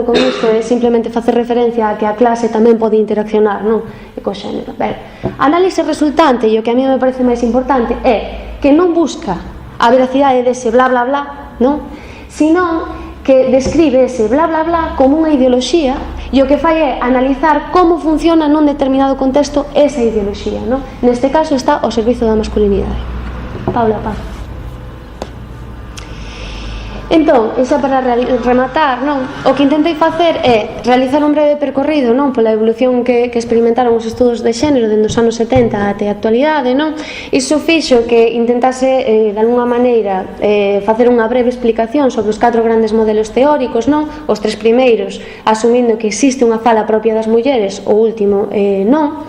con isto é simplemente facer referencia a que a clase tamén pode interaccionar, non, co xénero. Ben, a análise resultante, e o que a mí me parece máis importante, é que non busca a veracidade dese bla bla bla, non? Senón que describe ese bla bla bla como unha ideoloxía e o que fai é analizar como funciona nun determinado contexto esa ideoloxía, non? Neste caso está ao servizo da masculinidade. Paula, Paz. Entón, xa para rematar, non? O que intentei facer é realizar un breve percorrido, non? Pola evolución que experimentaron os estudos de xénero dende os anos 70 até a actualidade, non? Iso fixo que intentase, de alguna maneira, facer unha breve explicación sobre os 4 grandes modelos teóricos, non? Os 3 primeiros, asumindo que existe unha fala propia das mulleres, o último, non.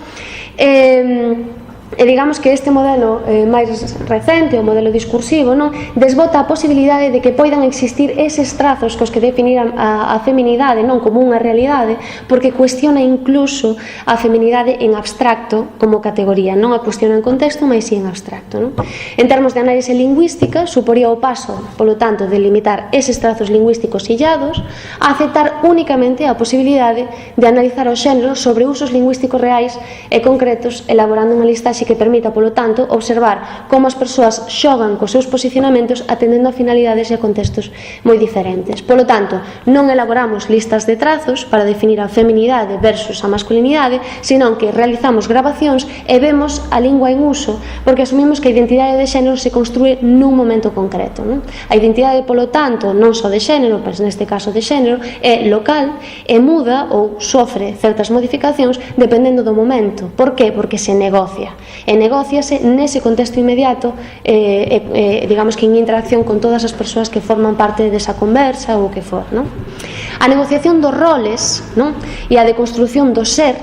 E digamos que este modelo máis recente, o modelo discursivo, non, desbota a posibilidade de que poidan existir eses trazos cos que definiran a feminidade, non, como unha realidade, porque cuestiona incluso a feminidade en abstracto como categoría, non a cuestiona en contexto, mas si en abstracto, non? En termos de análise lingüística, suporía o paso, polo tanto, de limitar eses trazos lingüísticos illados a aceptar únicamente a posibilidade de analizar o xénero sobre usos lingüísticos reais e concretos, elaborando unha listaxe que permita, polo tanto, observar como as persoas xogan cos seus posicionamentos atendendo a finalidades e a contextos moi diferentes. Polo tanto, non elaboramos listas de trazos para definir a feminidade versus a masculinidade, senón que realizamos grabacións e vemos a lingua en uso, porque asumimos que a identidade de xénero se construe nun momento concreto, non? A identidade, polo tanto, non só de xénero, mas neste caso de xénero, é local, é muda ou sofre certas modificacións dependendo do momento. Por qué? Porque se negocia. E negóciase nese contexto inmediato, digamos que en interacción con todas as persoas que forman parte desa conversa ou o que for, non? A negociación dos roles, non? E a deconstrución do ser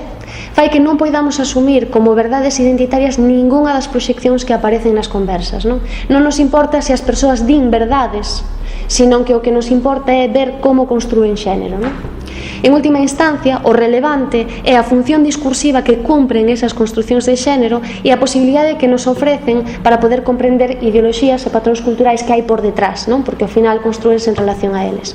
fai que non poidamos asumir como verdades identitarias ningunha das proxeccións que aparecen nas conversas, non? Non nos importa se as persoas din verdades, senón que o que nos importa é ver como construen xénero, non? En última instancia, o relevante é a función discursiva que cumpren esas construcións de xénero e a posibilidade que nos ofrecen para poder comprender ideoloxías e patróns culturais que hai por detrás, non? Porque ao final construense en relación a eles.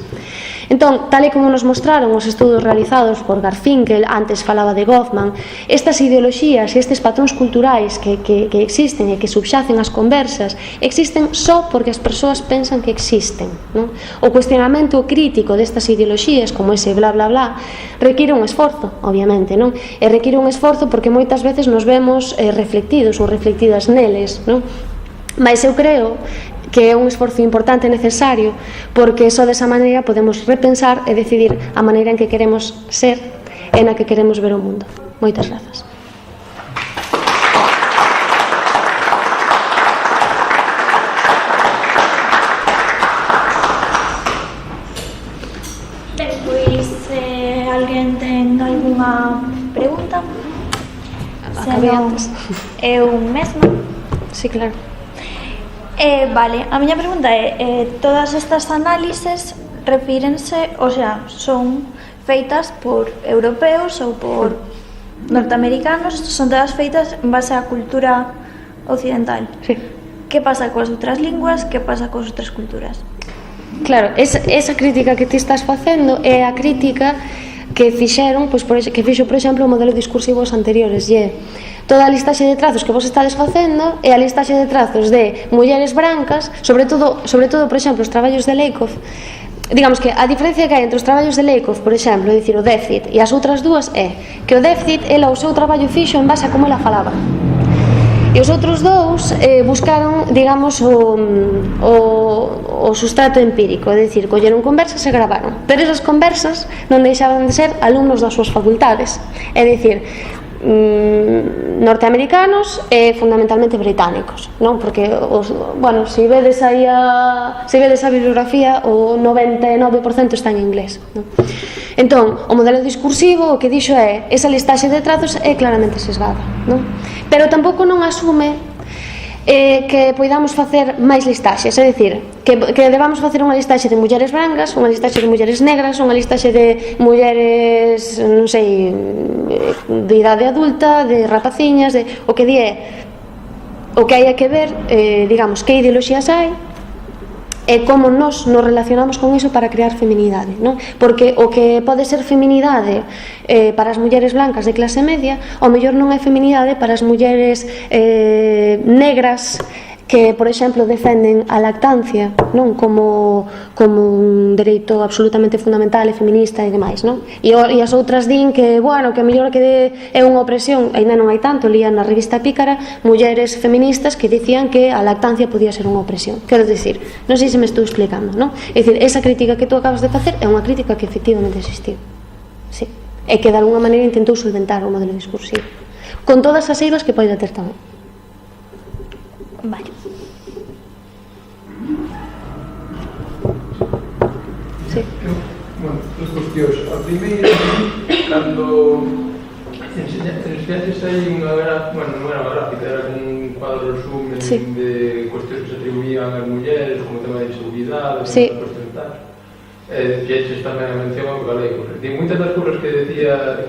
Entón, tal e como nos mostraron os estudos realizados por Garfinkel, antes falaba de Goffman, estas ideoloxías e estes patróns culturais que existen e que subxacen as conversas existen só porque as persoas pensan que existen, non? O cuestionamento crítico destas ideoloxías, como ese bla bla bla, require un esforzo, obviamente, non? E require un esforzo porque moitas veces nos vemos reflectidos ou reflectidas neles, non? Mas eu creo que é un esforzo importante e necesario, porque só desa maneira podemos repensar e decidir a maneira en que queremos ser e na que queremos ver o mundo. Moitas grazas. Pois, alguén ten algunha pregunta? Acabei antes. Eu mesma? Sí, claro. Vale, a miña pregunta é, todas estas análises refírense, o sea, son feitas por europeos ou por norteamericanos, son todas feitas en base á cultura occidental. Sí. Que pasa coas outras linguas, que pasa coas outras culturas? Claro, esa crítica que ti estás facendo é a crítica que fixeron, pois, que fixo, por exemplo, o modelo discursivo os anteriores, e toda a listaxe de trazos que vos estades facendo é a listaxe de trazos de mulleres brancas, sobre todo, por exemplo, os traballos de Lakoff. Digamos que a diferencia que hai entre os traballos de Lakoff, por exemplo, é dicir, o déficit, e as outras dúas é que o déficit, ela o seu traballo fixo en base a como ela falaba. E os outros dous buscaron, digamos, o sustrato empírico, é dicir, colleron conversas e gravaron, pero esas conversas non deixaban de ser alumnos das súas facultades, é dicir, norteamericanos e fundamentalmente británicos, non? Porque bueno, se vedes aí a bibliografía, o 99% está en inglés, non? Entón, o modelo discursivo o que dixo é esa listaxe de trazos é claramente sesgada, non? Pero tampouco non asume que poidamos facer máis listaxes, é dicir, que debamos facer unha listaxe de mulleres brancas, unha listaxe de mulleres negras, unha listaxe de mulleres, non sei, de idade adulta, de rapaciñas, o que hai que ver, digamos, que ideoloxías hai e como nos relacionamos con iso para crear feminidade, non? Porque o que pode ser feminidade para as mulleres blancas de clase media, ao mellor non é feminidade para as mulleres negras que, por exemplo, defenden a lactancia, non? Como un dereito absolutamente fundamental e feminista e demais, non? E as outras din que, bueno, que a mellor que é unha opresión, ainda non hai tanto, lía na revista Pícara mulleres feministas que dicían que a lactancia podía ser unha opresión. Quero dicir, non sei se me estou explicando, non? É dicir, esa crítica que tú acabas de facer é unha crítica que efectivamente existiu, sí, e que de alguna maneira intentou solventar o modelo discursivo con todas as eivas que pode ter tamén. Vale. Sí. Bueno, dos cuestións. A primeira, cando enseñaches aí unha gráfica, bueno, non era unha gráfica, era un cuadro resumen de cuestións que se atribuían ás mulleres, como tema de inseguridade, como porcentaxe. Fixeches tamén a mención ao galego. Moitas das cousas que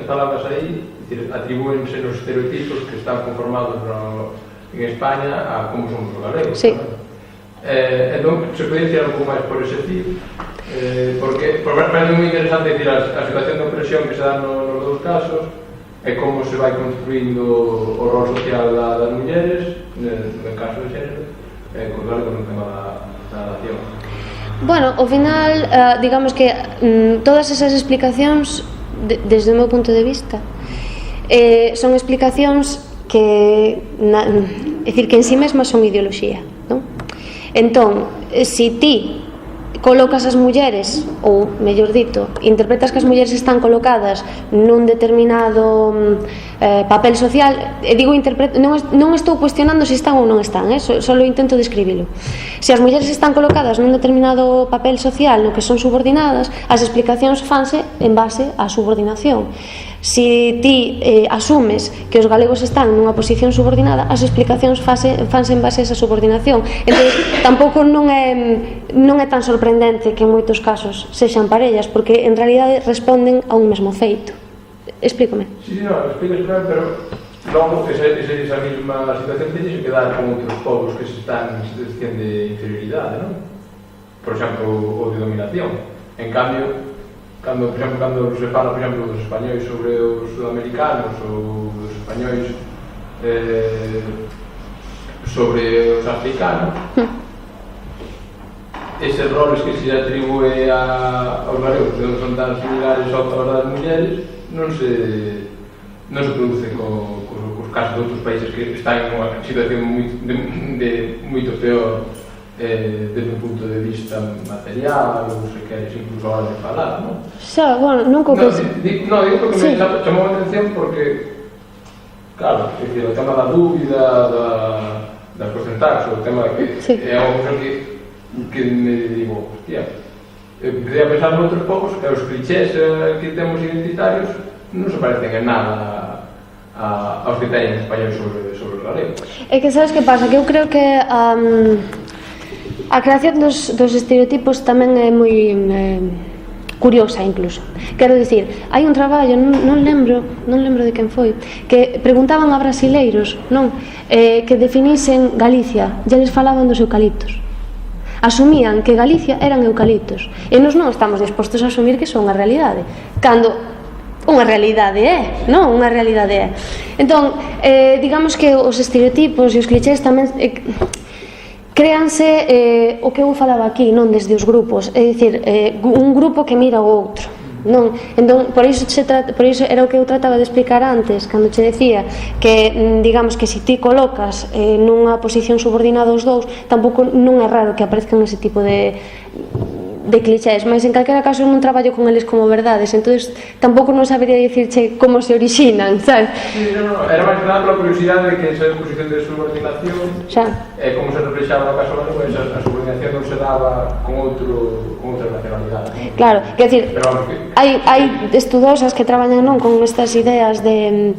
falabas aí, atribúense nos estereotipos que están conformados en España a como somos os galegos. Sí. Entón, se podía tirar un pouco máis por ese filo, porque parece moi interesante decir a situación de opresión que se dá nos dous casos e como se vai construindo o rol social das mulleres no caso de xénero con os galegos no tema da nación. Bueno, ao final, digamos que todas esas explicacións, desde o meu punto de vista, son explicacións que, é dicir, que en si mesmas son ideoloxía, non? Entón, se ti colocas as mulleres, ou, mellor dito, interpretas que as mulleres están colocadas nun determinado papel social, digo non estou cuestionando se están ou non están, só intento describilo. Se as mulleres están colocadas nun determinado papel social no que son subordinadas, as explicacións fanse en base á subordinación. Se ti asumes que os galegos están nunha posición subordinada, as explicacións fanse en base a esa subordinación. Entón, tampouco non é tan sorprendente que en moitos casos sexan parellas, porque en realidade responden a un mesmo feito. Explícame. Sí, non, explícame, pero logo esa mesma situación teñe que dar con outros povos que se dicen de inferioridade, non? Por exemplo, o de dominación. En cambio, cando se fala, por exemplo, dos españois sobre os sudamericanos ou dos españois sobre os africanos, eses roles que se atribúe aos galegos que non son tan similares aos das mulleres non se produce cos casos de outros países que están en unha situación moito peor desde un punto de vista material ou se queres incluso a hora de falar, non? Xa, bueno, nunca... Digo porque me chamou a atención porque, claro, o tema da dúbida, das porcentaxes, o tema que é unha cosa que me digo, hostia, empecé a pensar noutros poucos e os clichés que temos identitarios non se parecen en nada aos que teñen español sobre os galegos. É que sabes que pasa? Que eu creo que a creación dos estereotipos tamén é moi curiosa incluso. Quero dicir, hai un traballo, non lembro de quen foi, que preguntaban a brasileiros, non, que definisen Galicia, e eles falaban dos eucaliptos. Asumían que Galicia eran eucaliptos e nós non estamos dispostos a asumir que son a realidade, cando unha realidade é, non? Unha realidade é. Entón, digamos que os estereotipos e os clichés tamén créanse o que eu falaba aquí, non desde os grupos, é dicir, un grupo que mira o outro, non? Entón, por iso era o que eu trataba de explicar antes, cando che decía que, digamos, que se ti colocas nunha posición subordinada aos dous, tampouco non é raro que aparezcan ese tipo de de clichés, mas en calquera caso non traballo con eles como verdades, entonces tampouco non sabería dicirche como se orixinan, sabes? Sí, no, era máis nada pola curiosidade de que esa posición de subordinación como se reflexaba no caso da nube, a subordinación non se daba con outra nacionalidade, non? Claro, quer dicir, hai estudosas que traballan non con estas ideas de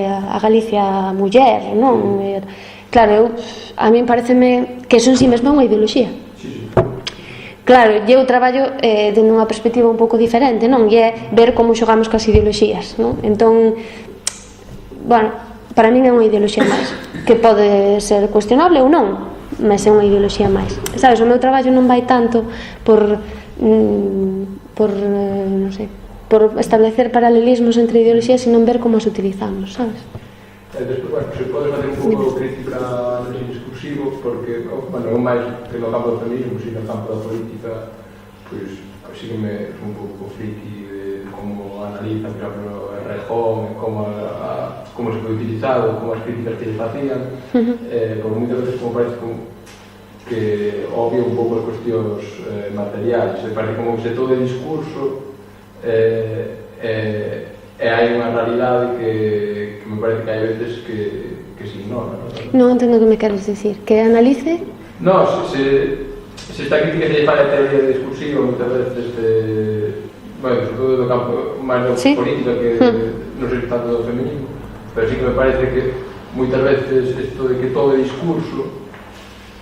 a Galicia muller, non? Claro, a min pareceme que eso en si mesmo é unha ideoloxía. Claro, eu traballo dende unha perspectiva un pouco diferente, non? E é ver como xogamos cas ideoloxías, non? Entón, bueno, para min é unha ideoloxía máis, que pode ser cuestionable ou non, mas é unha ideoloxía máis. Sabes, o meu traballo non vai tanto por non sei, por establecer paralelismos entre ideoloxías, sino en ver como as utilizamos, sabes? Despois, bueno, se podes facer un pouco crítica nese discursivo, porque, bueno, non máis que no campo do feminismo, sino no campo da política, pois, sí que me un pouco friki de como analiza, por exemplo, el Rejón, como se foi utilizado, como as críticas que lle facían, porque moitas veces como parece que obvia un pouco as cuestións materiais, parece como que se todo o discurso e hai unha realidade que me parece que hai veces que se ignora. Non entendo o que me queres dicir. Que analice? Non, se esta crítica se lle fai a teoría discursiva moitas veces bueno, sobre todo do campo máis da política que non sei tanto do feminismo, pero sí que me parece que moitas veces isto de que todo é discurso,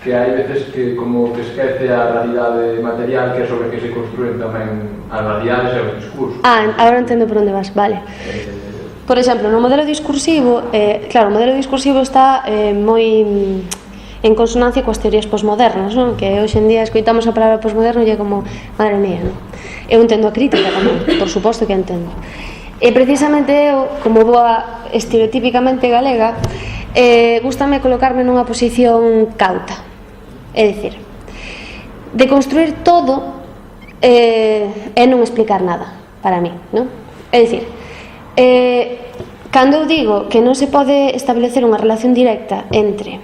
que hai veces que como que esquece a realidade material que é sobre que se construen tamén as realidades e os discursos. Agora entendo por onde vas, vale. Por exemplo, no modelo discursivo, claro, o modelo discursivo está moi en consonancia coas teorías posmodernas, non? Que hoxe en día escoitamos a palabra posmoderno e é como, madre mía, non? Eu entendo a crítica tamén, por suposto que entendo. E precisamente eu, como boa estereotípicamente galega, gústame colocarme nunha posición cauta. É dicir, de construir todo é non explicar nada para mí, non? É dicir, cando eu digo que non se pode establecer unha relación directa entre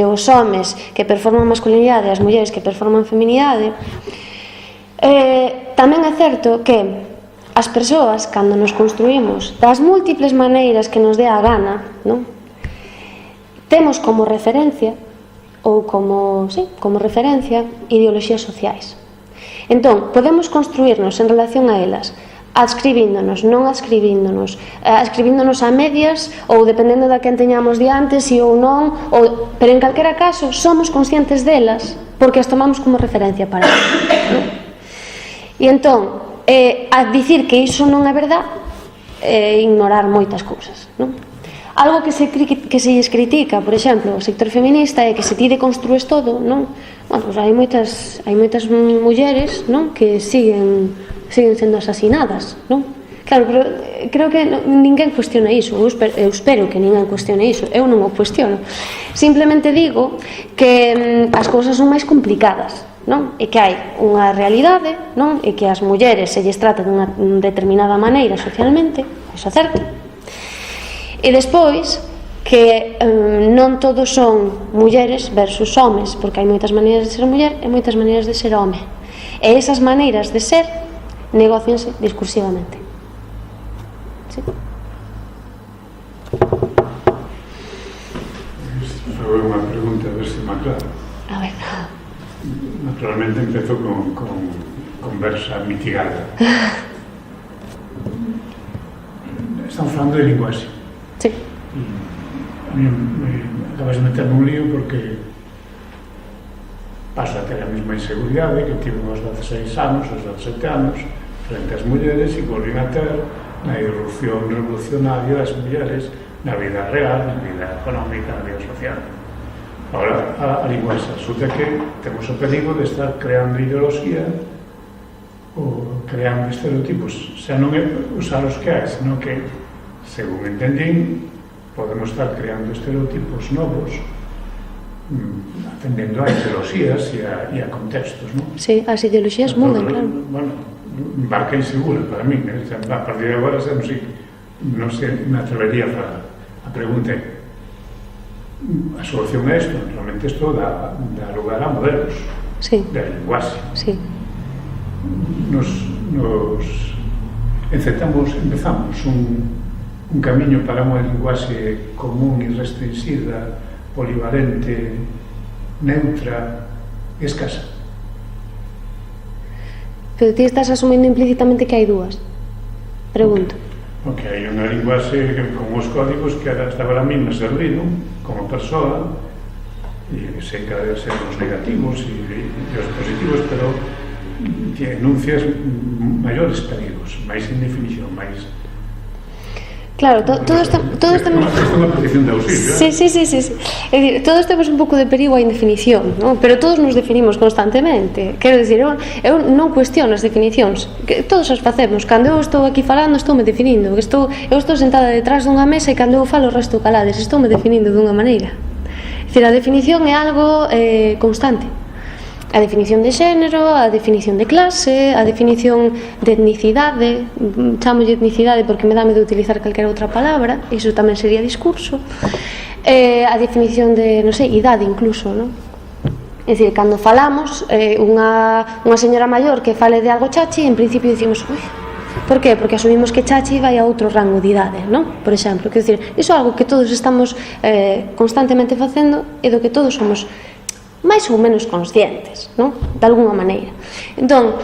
os homes que performan masculinidade e as mulleres que performan feminidade, tamén é certo que as persoas, cando nos construímos das múltiples maneiras que nos dé a gana, non? Temos como referencia ou como referencia ideoloxías sociais. Entón, podemos construirnos en relación a elas adscribíndonos, non adscribíndonos, adscribíndonos a medias ou dependendo da quen teñamos diante, si ou non, pero en calquera caso somos conscientes delas porque as tomamos como referencia para elas, non? E entón, a dicir que iso non é verdad é ignorar moitas cousas, non? Algo que se lles critica, por exemplo, o sector feminista é que se ti deconstrues todo, non? Bueno, pues hai moitas mulleres, non? Que siguen sendo asasinadas, non? Claro, pero creo que ninguén cuestiona iso, eu espero que ninguén cuestione iso, eu non o cuestiono. Simplemente digo que as cousas son máis complicadas, non? E que hai unha realidade, non? E que as mulleres se lles trata dunha determinada maneira socialmente, iso é certo. E despois que non todos son mulleres versus homes, porque hai moitas maneiras de ser muller e moitas maneiras de ser home, e esas maneiras de ser negócianse discursivamente. ¿Sí? Sobre unha pregunta, a ver se me aclaro. A ver. Naturalmente empezo con conversa mitigada. Estamos falando de linguaxe. Sí. A mí acabas de meterme un lío porque paso a ter a mesma inseguridade que tive aos 16 anos, aos 17 anos, frente ás mulleres e volvín a ter na irrupción revolucionaria das mulleres na vida real, na vida económica, na vida social. Ahora, a linguaxe resulta que temos o perigo de estar creando ideoloxía ou creando estereotipos, xa non é usar os que hai, senón que según entendín, podemos estar creando estereotipos novos atendendo a ideoloxías e a contextos, non? Sí, as ideoloxías mudan, claro. Bueno, barca insegura para mí, a partir de agora xa non sei, me atrevería a pregunta a solución é isto, realmente isto dá lugar a modelos sí, da linguaxe. sí. Empezamos un camiño para unha linguaxe común e restringida, polivalente, neutra, escasa. Pero ti estás asumindo implícitamente que hai dúas. Pregunto. Porque hai unha linguaxe con os códigos que hasta agora mesmo me serviron como persoa e sei que debe ser os negativos e os positivos, pero que enuncias maiores perigos, máis indefinición, máis... Claro, todos temos... Isto é unha petición de auxilio. Sí. É dicir, todos temos un pouco de perigo a indefinición, non? Pero todos nos definimos constantemente. Quero dicir, eu non cuestiono as definicións, que todos as facemos. Cando eu estou aquí falando, estou me definindo. Eu estou sentada detrás dunha mesa e cando eu falo o resto calades, estou me definindo dunha maneira. É dicir, a definición é algo constante. A definición de xénero, a definición de clase, a definición de etnicidade, chamolle etnicidade porque me dame de utilizar calquera outra palabra, iso tamén sería discurso, a definición de, non sei, idade incluso, non? É dicir, cando falamos, unha señora maior que fale de algo chachi, en principio dicimos, ui, por qué? Porque asumimos que chachi vai a outro rango de idade, non? Por exemplo, quer dicir, iso é algo que todos estamos constantemente facendo e do que todos somos máis ou menos conscientes, non? De alguna maneira. Entón,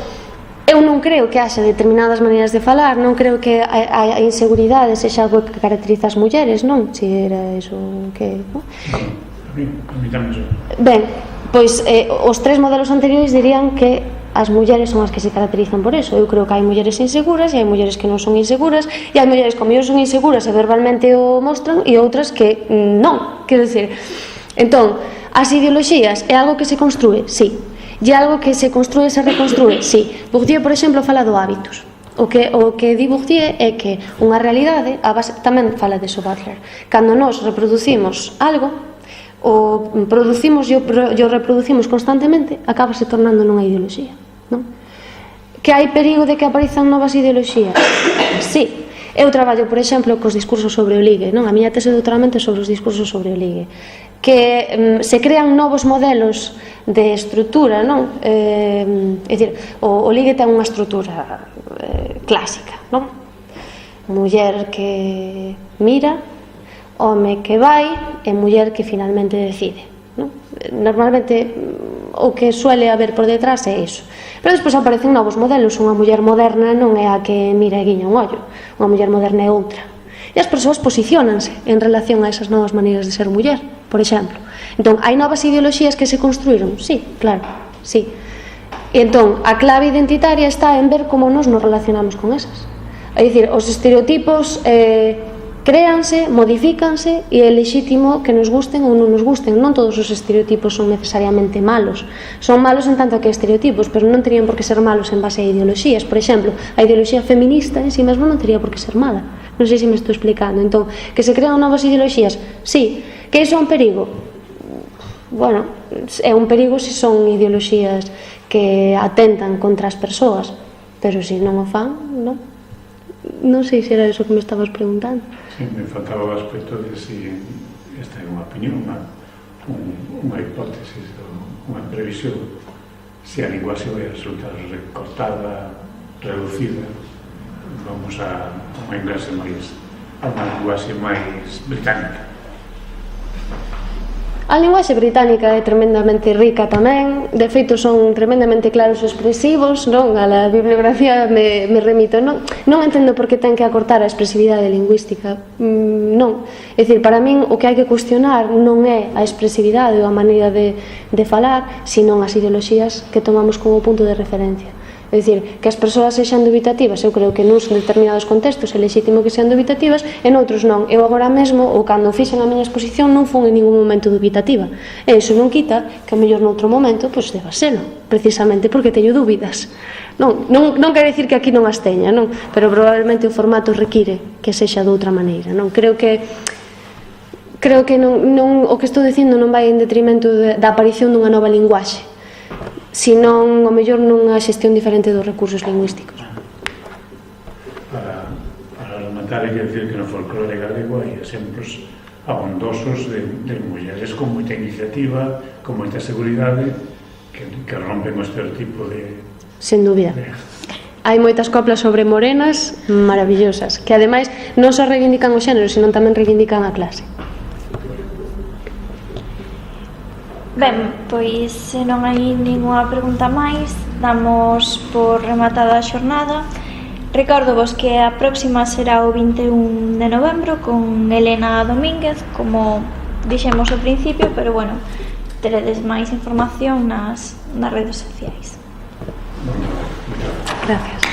eu non creo que haxa determinadas maneiras de falar, non creo que a inseguridade sexa algo que caracteriza as mulleres, non? Se era iso que... Non? A mí tamén. Ben, pois os tres modelos anteriores dirían que as mulleres son as que se caracterizan por eso. Eu creo que hai mulleres inseguras e hai mulleres que non son inseguras e hai mulleres que como son inseguras e verbalmente o mostran e outras que non. Quero dicir, entón, as ideoloxías é algo que se construe, sí. E algo que se construe e se reconstrue, sí. Bourdieu, por exemplo, fala do hábitos. O que di Bourdieu é que unha realidade, a base, tamén fala de Butler, cando nós reproducimos algo, o producimos e o reproducimos constantemente, acaba se tornando nunha ideoloxía, non? Que hai perigo de que aparezan novas ideoloxías? Sí. Eu traballo, por exemplo, cos discursos sobre o ligue, non? A miña tese de doutoramento é sobre os discursos sobre o ligue, que se crean novos modelos de estrutura, non? É dicir, o ligue ten unha estrutura clásica, non? Muller que mira, home que vai e muller que finalmente decide, non? Normalmente o que suele haber por detrás é iso. Pero despois aparecen novos modelos. Unha muller moderna non é a que mira e guiña un ollo, unha muller moderna é outra. E as persoas posiciónanse en relación a esas novas maneiras de ser muller, por exemplo. Entón, hai novas ideoloxías que se construíron? Sí, claro, sí. E entón, a clave identitaria está en ver como nos relacionamos con esas. É dicir, os estereotipos créanse, modifícanse e é lexítimo que nos gusten ou non nos gusten. Non todos os estereotipos son necesariamente malos. Son malos en tanto que estereotipos, pero non terían por que ser malos en base a ideoloxías. Por exemplo, a ideoloxía feminista en si mesmo non tería por que ser mala. Non sei se me estou explicando. Entón, que se crean novas ideoloxías? Sí. Que iso é un perigo? Bueno, é un perigo se son ideoloxías que atentan contra as persoas, pero se non o fan, non. Non sei se era eso que me estabas preguntando. Sí, me faltaba o aspecto de si esta é unha opinión, unha hipótesis, unha previsión, se a linguaxe vai resultar recortada, reducida, vamos a unha linguaxe máis británica. A linguaxe británica é tremendamente rica tamén, de feito son tremendamente claros e expresivos, non? A la bibliografía me remito, non entendo por que ten que acortar a expresividade lingüística, non. É dicir, para min o que hai que cuestionar non é a expresividade ou a maneira de falar, senón as ideoloxías que tomamos como punto de referencia. É dicir, que as persoas sexan dubitativas, eu creo que nuns determinados contextos é lexítimo que sean dubitativas, e noutros non. Eu agora mesmo, ou cando fixen a miña exposición, non fun en ningún momento dubitativa. E iso non quita que a mellor noutro momento, pois deba selo, precisamente porque teño dúbidas. Non quere dicir que aquí non as teña, non? Pero probablemente o formato require que sexa de outra maneira, non? Creo que non, o que estou dicindo non vai en detrimento da aparición dunha nova linguaxe, senón, o mellor, nunha xestión diferente dos recursos lingüísticos. Para rematar, hai que decir que no folclore galego hai exemplos abondosos de mulleres con moita iniciativa, con moita seguridade, que rompen o estereotipo de... Sen dúbida. Hai moitas coplas sobre morenas maravillosas, que ademais non só reivindican o xénero, senón tamén reivindican a clase. Ben, pois se non hai ninguna pregunta máis, damos por rematada a xornada. Recordovos que a próxima será o 21 de novembro con Elena Domínguez, como dixemos ao principio, pero bueno, teredes máis información nas redes sociais. Gracias.